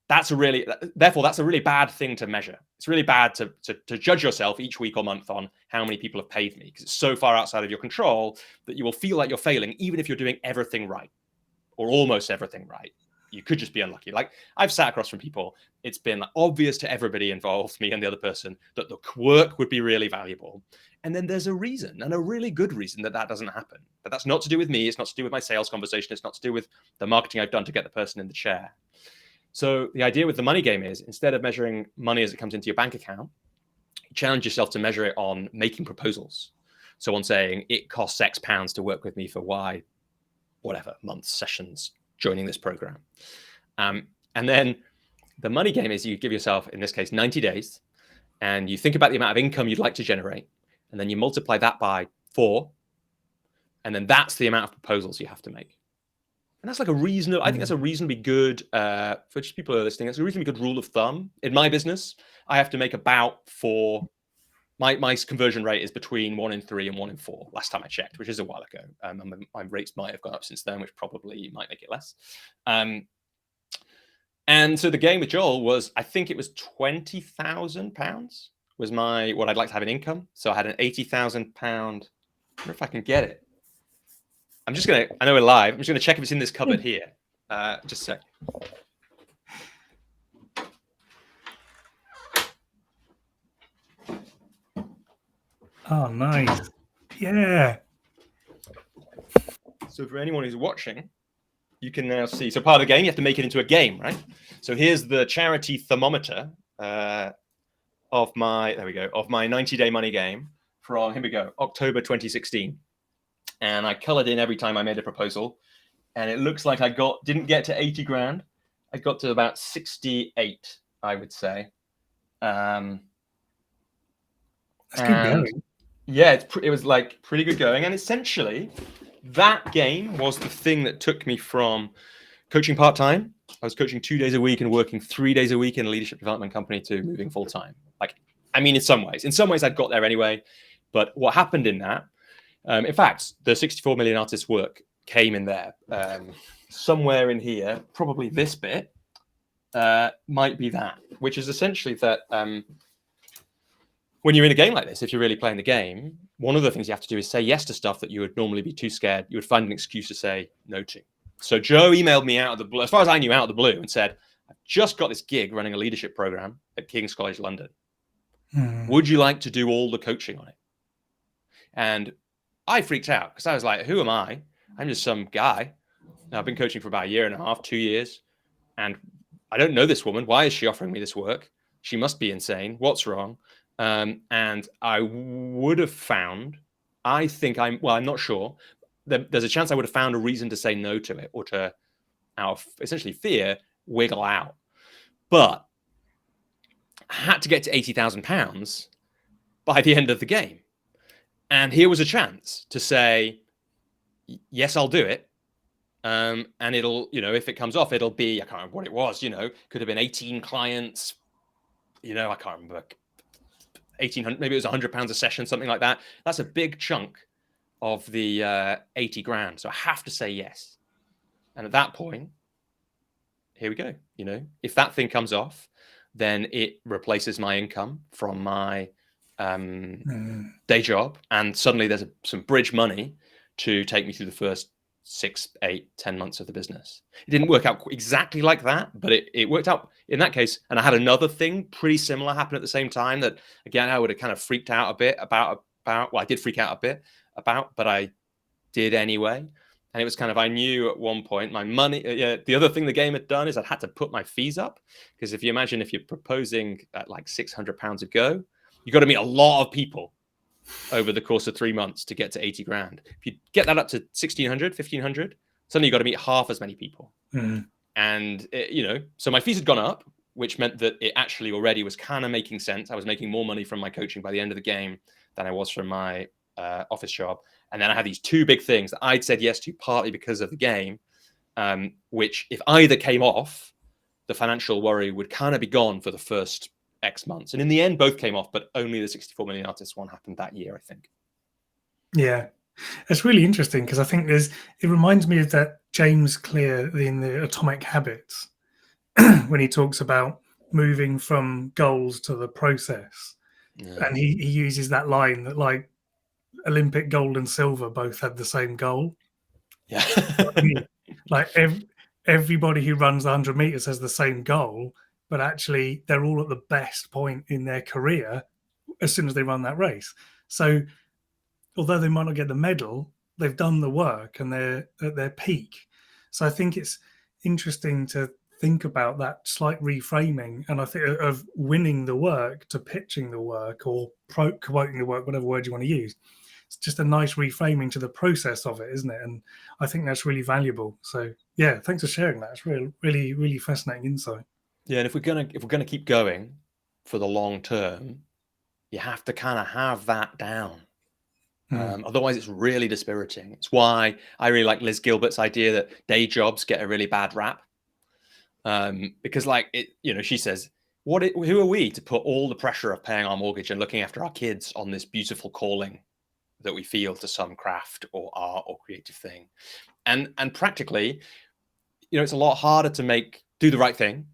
Therefore, that's a really bad thing to measure. It's really bad to judge yourself each week or month on how many people have paid me, because it's so far outside of your control that you will feel like you're failing, even if you're doing everything right or almost everything right. You could just be unlucky. Like, I've sat across from people, it's been obvious to everybody involved, me and the other person, that the work would be really valuable. And then there's a reason, and a really good reason, that doesn't happen. But that's not to do with me. It's not to do with my sales conversation. It's not to do with the marketing I've done to get the person in the chair. So the idea with the money game is, instead of measuring money as it comes into your bank account, challenge yourself to measure it on making proposals. So on saying, it costs X pounds to work with me for Y, whatever, months, sessions, joining this program. And then the money game is, you give yourself, in this case, 90 days, and you think about the amount of income you'd like to generate, and then you multiply that by 4, and then that's the amount of proposals you have to make. And that's like a reasonable, I think that's a reasonably good, for just people who are listening, it's a reasonably good rule of thumb. In my business, I have to make about 4. My conversion rate is between 1 in 3 and 1 in 4, last time I checked, which is a while ago. My rates might have gone up since then, which probably might make it less. And so the game with Joel was, I think it was £20,000 was what I'd like to have in income. So I had an £80,000. I wonder if I can get it. I know we're live. I'm just going to check if it's in this cupboard here. Just a sec. Oh, nice. Yeah. So for anyone who's watching, you can now see. So part of the game, you have to make it into a game, right? So here's the charity thermometer of my 90-day money game from, here we go, October 2016. And I colored in every time I made a proposal. And it looks like I didn't get to 80 grand. I got to about 68, I would say. That's good going. Yeah, it was like pretty good going. And essentially, that game was the thing that took me from coaching part-time. I was coaching 2 days a week and working 3 days a week in a leadership development company, to moving full-time. In some ways I'd got there anyway. But what happened in that, in fact, the 64 million artists work came in there. Somewhere in here, probably this bit, might be that, which is essentially that when you're in a game like this, if you're really playing the game, one of the things you have to do is say yes to stuff that you would normally be too scared. You would find an excuse to say no to. So Joe emailed me out of the blue, as far as I knew, out of the blue, and said, I've just got this gig running a leadership program at King's College London. Would you like to do all the coaching on it? And I freaked out, because I was like, who am I? I'm just some guy. Now, I've been coaching for about 1.5 years, 2 years, and I don't know this woman. Why is she offering me this work? She must be insane. What's wrong? And I would have found, I'm not sure. There's a chance I would have found a reason to say no to it, or to, out of essentially fear, wiggle out. But I had to get to £80,000 by the end of the game. And here was a chance to say, yes, I'll do it. And it'll, if it comes off, it'll be, I can't remember what it was, could have been 18 clients, I can't remember, 1,800, maybe it was £100 a session, something like that. That's a big chunk of the 80 grand. So I have to say yes. And at that point, here we go. If that thing comes off, then it replaces my income from my day job, and suddenly there's some bridge money to take me through the first 6, 8, 10 months of the business. It didn't work out exactly like that, but it worked out in that case. And I had another thing pretty similar happen at the same time that, again, I would have kind of freaked out a bit about. Well, I did freak out a bit about, but I did anyway. And it was kind of, I knew at one point my money, the other thing the game had done is I'd had to put my fees up, because if you imagine, if you're proposing at like £600 a go, you've got to meet a lot of people over the course of 3 months to get to 80 grand. If you get that up to 1,600, 1,500, suddenly you've got to meet half as many people. And, so my fees had gone up, which meant that it actually already was kind of making sense. I was making more money from my coaching by the end of the game than I was from my office job. And then I had these 2 big things that I'd said yes to, partly because of the game, which if either came off, the financial worry would kind of be gone for the first X months. And in the end, both came off, but only the 64 million artists one happened that year, I think. Yeah. It's really interesting because I think it reminds me of that James Clear in the Atomic Habits when he talks about moving from goals to the process. Yeah. And he uses that line that like Olympic gold and silver both had the same goal. Yeah. Like everybody who runs 100 meters has the same goal, but actually they're all at the best point in their career as soon as they run that race. So although they might not get the medal, they've done the work and they're at their peak. So I think it's interesting to think about that slight reframing, and I think of winning the work to pitching the work or quoting the work, whatever word you want to use. It's just a nice reframing to the process of it, isn't it? And I think that's really valuable. So yeah, thanks for sharing that. It's really fascinating insight. Yeah, and if we're gonna keep going for the long term, you have to kind of have that down. Otherwise, it's really dispiriting. It's why I really like Liz Gilbert's idea that day jobs get a really bad rap. Because, like, she says, who are we to put all the pressure of paying our mortgage and looking after our kids on this beautiful calling that we feel to some craft or art or creative thing? And practically, it's a lot harder to do the right thing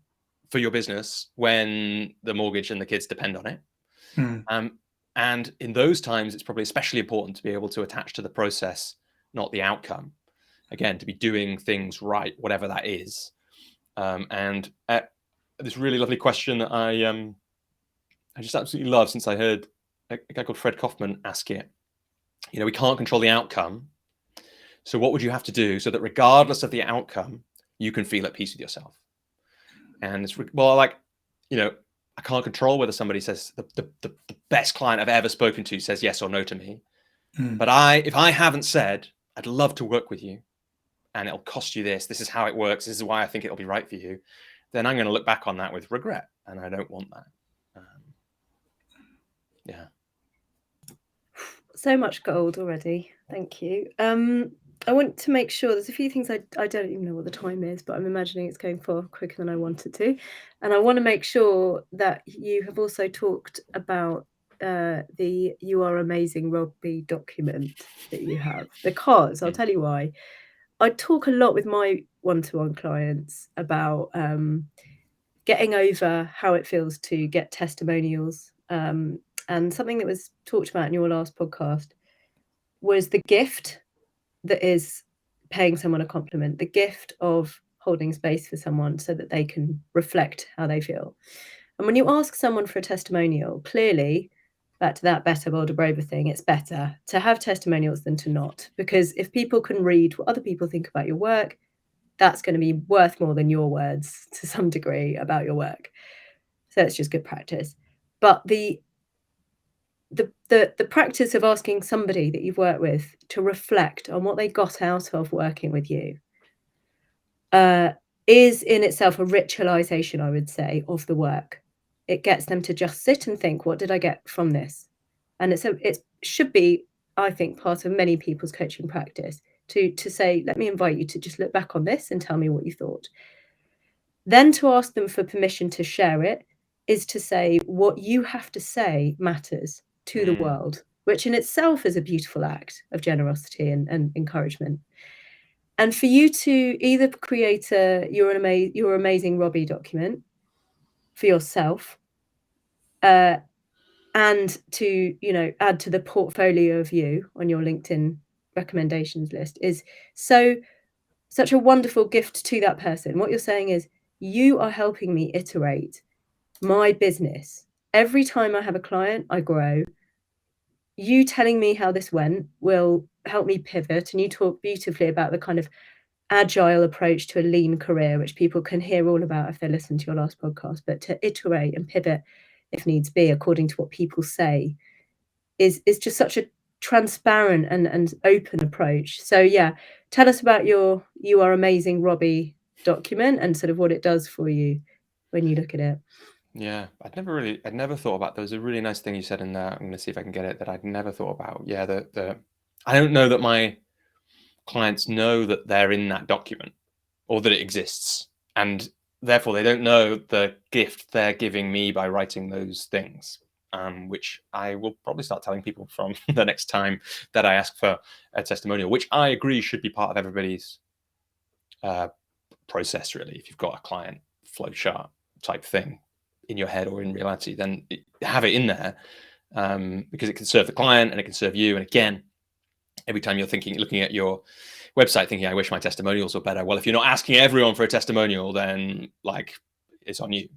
for your business when the mortgage and the kids depend on it. And in those times, it's probably especially important to be able to attach to the process, not the outcome. Again, to be doing things right, whatever that is. And this really lovely question that I just absolutely love, since I heard a guy called Fred Kaufman ask it. We can't control the outcome. So what would you have to do so that regardless of the outcome, you can feel at peace with yourself? And it's I can't control whether somebody says the best client I've ever spoken to says yes or no to me. But if I haven't said, I'd love to work with you and it'll cost you this is how it works, this is why I think it'll be right for you, then I'm going to look back on that with regret. And I don't want that. Yeah. So much gold already. Thank you. I want to make sure there's a few things I don't even know what the time is, but I'm imagining it's going far quicker than I wanted to. And I want to make sure that you have also talked about the You Are Amazing Robbie document that you have, because I'll tell you why. I talk a lot with my one-to-one clients about getting over how it feels to get testimonials. And something that was talked about in your last podcast was the gift that is paying someone a compliment, the gift of holding space for someone so that they can reflect how they feel. And when you ask someone for a testimonial, clearly, back to that better, bolder, braver thing, it's better to have testimonials than to not. Because if people can read what other people think about your work, that's going to be worth more than your words to some degree about your work. So it's just good practice. But the practice of asking somebody that you've worked with to reflect on what they got out of working with you is in itself a ritualization, I would say, of the work. It gets them to just sit and think, what did I get from this? And it should be, I think, part of many people's coaching practice to say, let me invite you to just look back on this and tell me what you thought. Then to ask them for permission to share it is to say what you have to say matters to the world, which in itself is a beautiful act of generosity and encouragement. And for you to either create your amazing Robbie document for yourself, and to add to the portfolio of you on your LinkedIn recommendations list is such a wonderful gift to that person. What you're saying is, you are helping me iterate my business. Every time I have a client, I grow. You telling me how this went will help me pivot. And you talk beautifully about the kind of agile approach to a lean career, which people can hear all about if they listen to your last podcast. But to iterate and pivot, if needs be, according to what people say, is just such a transparent and open approach. So yeah, tell us about your You Are Amazing Robbie document and sort of what it does for you when you look at it. Yeah, I'd never thought about. There was a really nice thing you said in there. I'm going to see if I can get it, that I'd never thought about. Yeah, I don't know that my clients know that they're in that document or that it exists, and therefore they don't know the gift they're giving me by writing those things. which I will probably start telling people from the next time that I ask for a testimonial, which I agree should be part of everybody's process, really. If you've got a client flowchart type thing in your head or in reality, then have it in there, because it can serve the client and it can serve you. And again, every time you're looking at your website thinking, I wish my testimonials were better. Well, if you're not asking everyone for a testimonial, then like it's on you.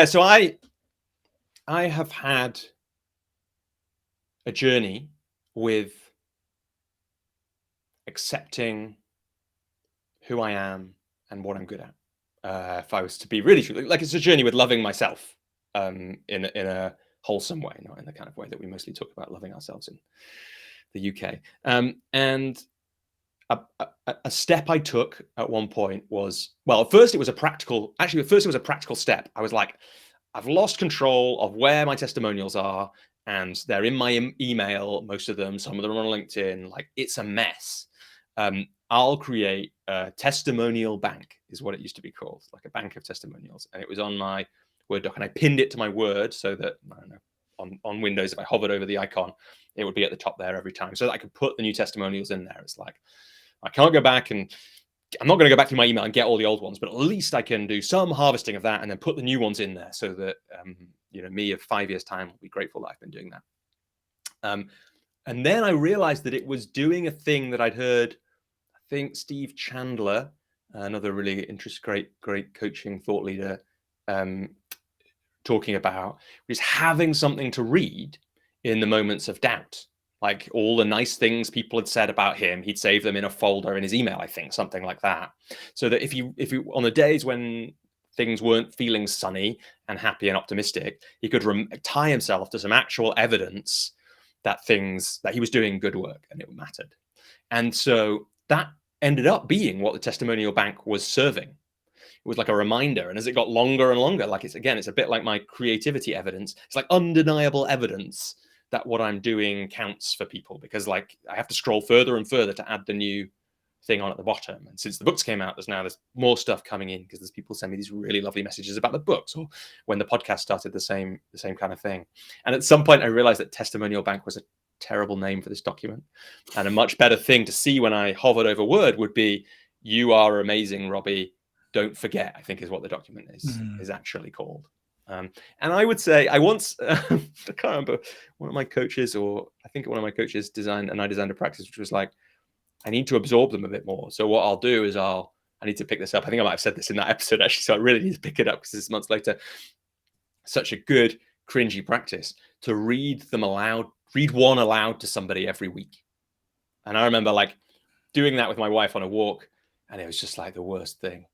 So I have had a journey with accepting who I am and what I'm good at. If I was to be really true, like it's a journey with loving myself in a wholesome way, not in the kind of way that we mostly talk about loving ourselves in the UK. And a step I took at one point was, well, at first it was a practical step. I was like, I've lost control of where my testimonials are, and they're in my email, most of them, some of them are on LinkedIn, like it's a mess. I'll create a testimonial bank, is what it used to be called, like a bank of testimonials. And it was on my Word doc, and I pinned it to my Word so that, I don't know, on Windows, if I hovered over the icon, it would be at the top there every time, so that I could put the new testimonials in there. It's like, I can't go back, and I'm not going to go back through my email and get all the old ones, but at least I can do some harvesting of that and then put the new ones in there, so that me of 5 years time will be grateful that I've been doing that. And then I realized that it was doing a thing that I'd heard, I think Steve Chandler, another really interesting, great coaching thought leader, talking about, is having something to read in the moments of doubt. Like all the nice things people had said about him, he'd save them in a folder in his email, I think, something like that. So that if you on the days when things weren't feeling sunny and happy and optimistic, he could tie himself to some actual evidence that he was doing good work and it mattered. And so that ended up being what the testimonial bank was serving. It was like a reminder. And as it got longer and longer, like it's a bit like my creativity evidence. It's like undeniable evidence that what I'm doing counts for people, because like I have to scroll further and further to add the new thing on at the bottom. And since the books came out, there's more stuff coming in, because there's people send me these really lovely messages about the books, or when the podcast started, the same kind of thing. And at some point I realized that testimonial bank was a terrible name for this document, and a much better thing to see when I hovered over Word would be, you are amazing, Robbie, don't forget, I think is what the document is actually called. And I would say, I once, I can't remember, one of my coaches designed a practice which was like, I need to absorb them a bit more. So what I'll do is I need to pick this up. I think I might have said this in that episode actually, so I really need to pick it up, because it's months later. Such a good cringy practice to read one aloud to somebody every week. And I remember like doing that with my wife on a walk, and it was just like the worst thing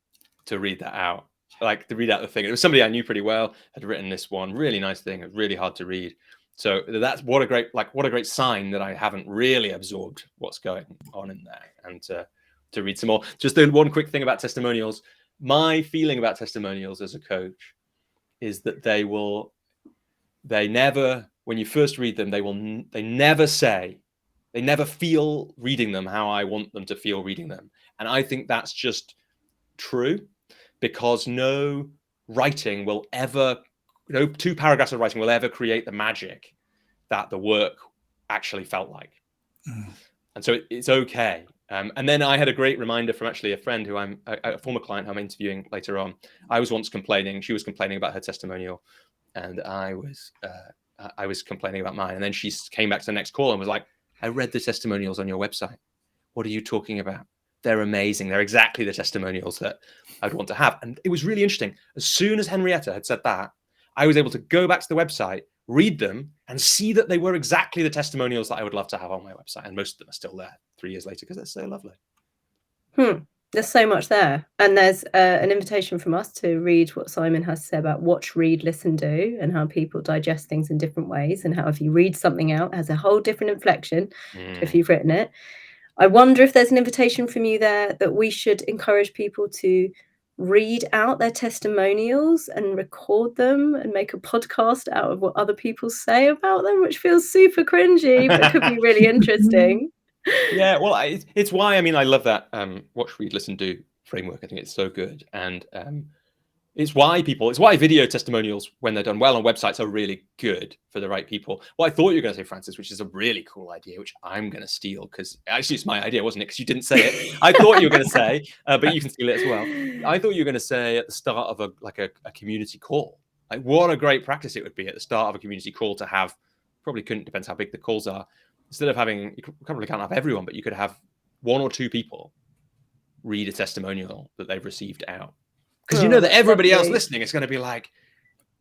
to read that out. Like to read out the thing. It was somebody I knew pretty well, had written this one really nice thing. It was really hard to read. So that's what a great sign that I haven't really absorbed what's going on in there, and to read some more. Just one quick thing about testimonials. My feeling about testimonials as a coach is that they never, when you first read them, they never feel reading them how I want them to feel reading them. And I think that's just true, because no writing will ever, no 2 paragraphs of writing will ever create the magic that the work actually felt like. And so it's okay. And then I had a great reminder from actually a friend who a former client who I'm interviewing later on. I was once she was complaining about her testimonial, and I was complaining about mine. And then she came back to the next call and was like, I read the testimonials on your website. What are you talking about? They're amazing. They're exactly the testimonials that I'd want to have. And it was really interesting. As soon as Henrietta had said that, I was able to go back to the website, read them, and see that they were exactly the testimonials that I would love to have on my website. And most of them are still there 3 years later, because they're so lovely. There's so much there. And there's an invitation from us to read what Simon has to say about watch, read, listen, do, and how people digest things in different ways, and how if you read something out, it has a whole different inflection to if you've written it. I wonder if there's an invitation from you there that we should encourage people to read out their testimonials and record them and make a podcast out of what other people say about them, which feels super cringy, but could be really interesting. Yeah, well, it's why, I mean, I love that watch, read, listen, do framework. I think it's so good. And It's why video testimonials, when they're done well on websites, are really good for the right people. What I thought you were going to say, Francis, which is a really cool idea, which I'm going to steal, because actually it's my idea, wasn't it? Because you didn't say it. I thought you were going to say, but you can steal it as well. I thought you were going to say at the start of a community call. Like, what a great practice it would be at the start of a community call to have. Probably couldn't, depends how big the calls are. Instead of having, you probably can't have everyone, but you could have 1 or 2 people read a testimonial that they've received out. Because you know that everybody else listening is going to be like,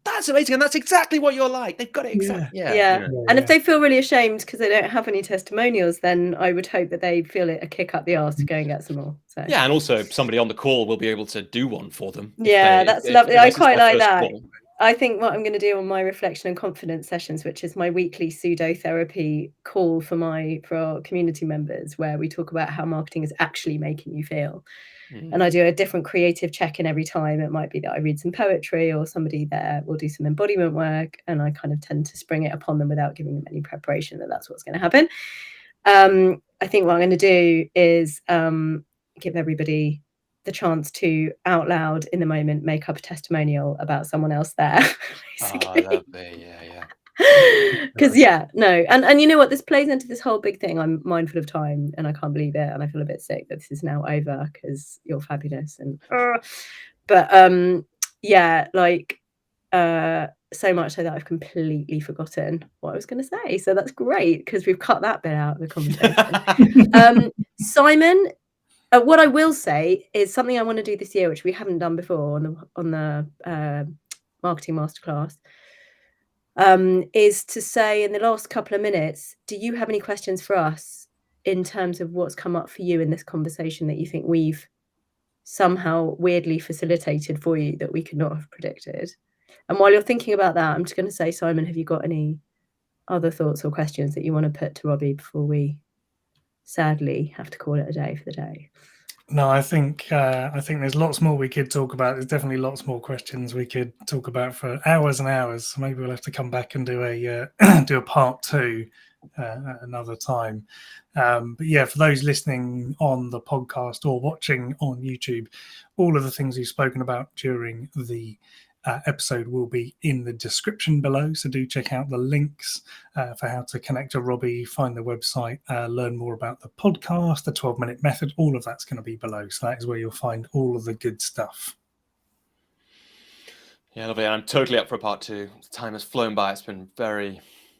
that's amazing, and that's exactly what you're like. They've got it exactly. Yeah. You know. And if they feel really ashamed because they don't have any testimonials, then I would hope that they feel it a kick up the arse to go and get some more. So. Yeah, and also somebody on the call will be able to do one for them. That's lovely. I quite like that. Call. I think what I'm going to do on my reflection and confidence sessions, which is my weekly pseudo therapy call for our community members, where we talk about how marketing is actually making you feel. And I do a different creative check-in every time. It might be that I read some poetry, or somebody there will do some embodiment work, and I kind of tend to spring it upon them without giving them any preparation that that's what's going to happen. I think what I'm going to do is give everybody the chance to out loud in the moment make up a testimonial about someone else there. Lovely. Yeah. Because and you know what, this plays into this whole big thing. I'm mindful of time, and I can't believe it, and I feel a bit sick that this is now over, because you're fabulous. And so much so that I've completely forgotten what I was going to say. So that's great, because we've cut that bit out of the conversation. Simon, what I will say is something I want to do this year, which we haven't done before on the marketing masterclass. Is to say, in the last couple of minutes, do you have any questions for us in terms of what's come up for you in this conversation that you think we've somehow weirdly facilitated for you that we could not have predicted? And while you're thinking about that, I'm just going to say, Simon, have you got any other thoughts or questions that you want to put to Robbie before we sadly have to call it a day for the day? No, I think there's lots more we could talk about. There's definitely lots more questions we could talk about for hours and hours. So maybe we'll have to come back and do a part 2 at another time. But yeah, for those listening on the podcast or watching on YouTube, all of the things we've spoken about during the episode will be in the description below, so do check out the links for how to connect to Robbie, find the website, learn more about the podcast, the 12-minute method. All of that's going to be below, so that is where you'll find all of the good stuff. Yeah, lovely. I'm totally up for a part 2. The time has flown by. It's been very,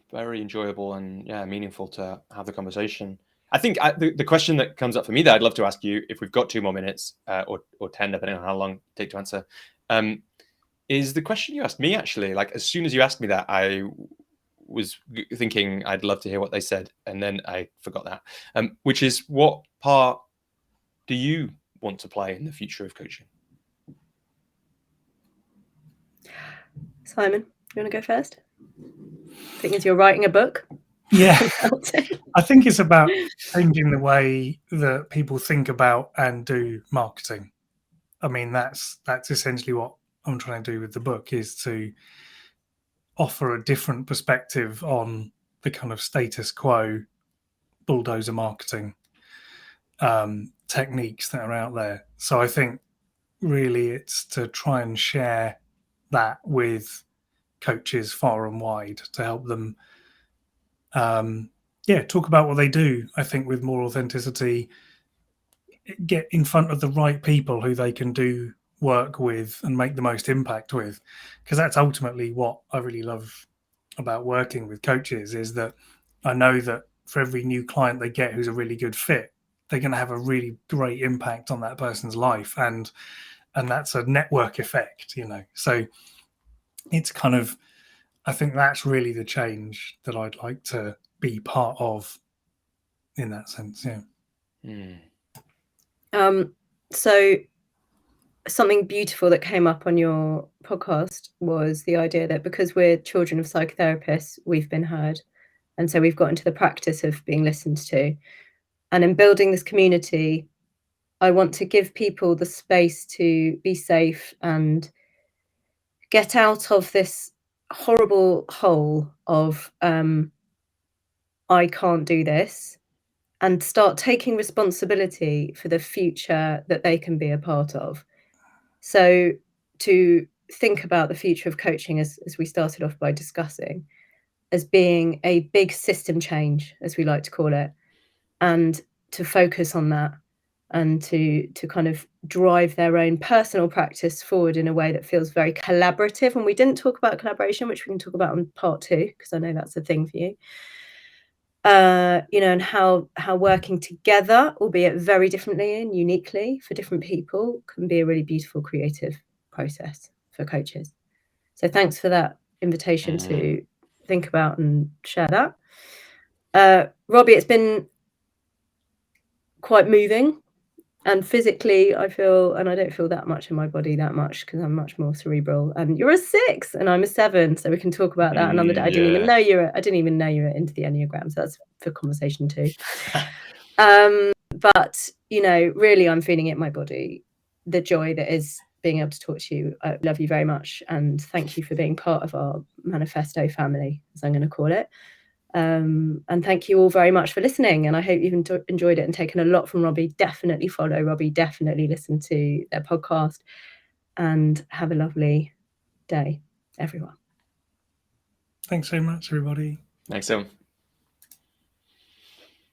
very enjoyable and meaningful to have the conversation. I think the question that comes up for me that I'd love to ask you, if we've got 2 more minutes or 10, depending on how long it takes to answer, is the question you asked me, actually. Like, as soon as you asked me that, I was thinking I'd love to hear what they said, and then I forgot that, which is, what part do you want to play in the future of coaching? Simon, you want to go first? I think as you're writing a book. Yeah, I think it's about changing the way that people think about and do marketing. I mean, that's essentially what I'm trying to do with the book, is to offer a different perspective on the kind of status quo bulldozer marketing techniques that are out there. So I think really it's to try and share that with coaches far and wide to help them talk about what they do, I think, with more authenticity, get in front of the right people who they can do work with and make the most impact with, because that's ultimately what I really love about working with coaches, is that I know that for every new client they get who's a really good fit, they're going to have a really great impact on that person's life, and that's a network effect, so it's kind of, I think that's really the change that I'd like to be part of in that sense. So something beautiful that came up on your podcast was the idea that because we're children of psychotherapists, we've been heard. And so we've got into the practice of being listened to. And in building this community, I want to give people the space to be safe and get out of this horrible hole of I can't do this, and start taking responsibility for the future that they can be a part of. So to think about the future of coaching, as we started off by discussing, as being a big system change, as we like to call it, and to focus on that and to kind of drive their own personal practice forward in a way that feels very collaborative. And we didn't talk about collaboration, which we can talk about on part 2, because I know that's a thing for you. You know, and how working together, albeit very differently and uniquely for different people, can be a really beautiful creative process for coaches. So thanks for that invitation to think about and share that. Robbie, it's been quite moving, and physically I feel, and I don't feel that much in my body that much because I'm much more cerebral, and you're a 6 and I'm a 7, so we can talk about that another day. I didn't even know you were into the Enneagram, so that's for conversation too. But you know, really I'm feeling it in my body, the joy that is being able to talk to you. I love you very much, and thank you for being part of our manifesto family, as I'm going to call it. And thank you all very much for listening, and I hope you've enjoyed it and taken a lot from Robbie. Definitely follow Robbie, definitely listen to their podcast, and have a lovely day, everyone. Thanks so much, everybody. Thanks, Em.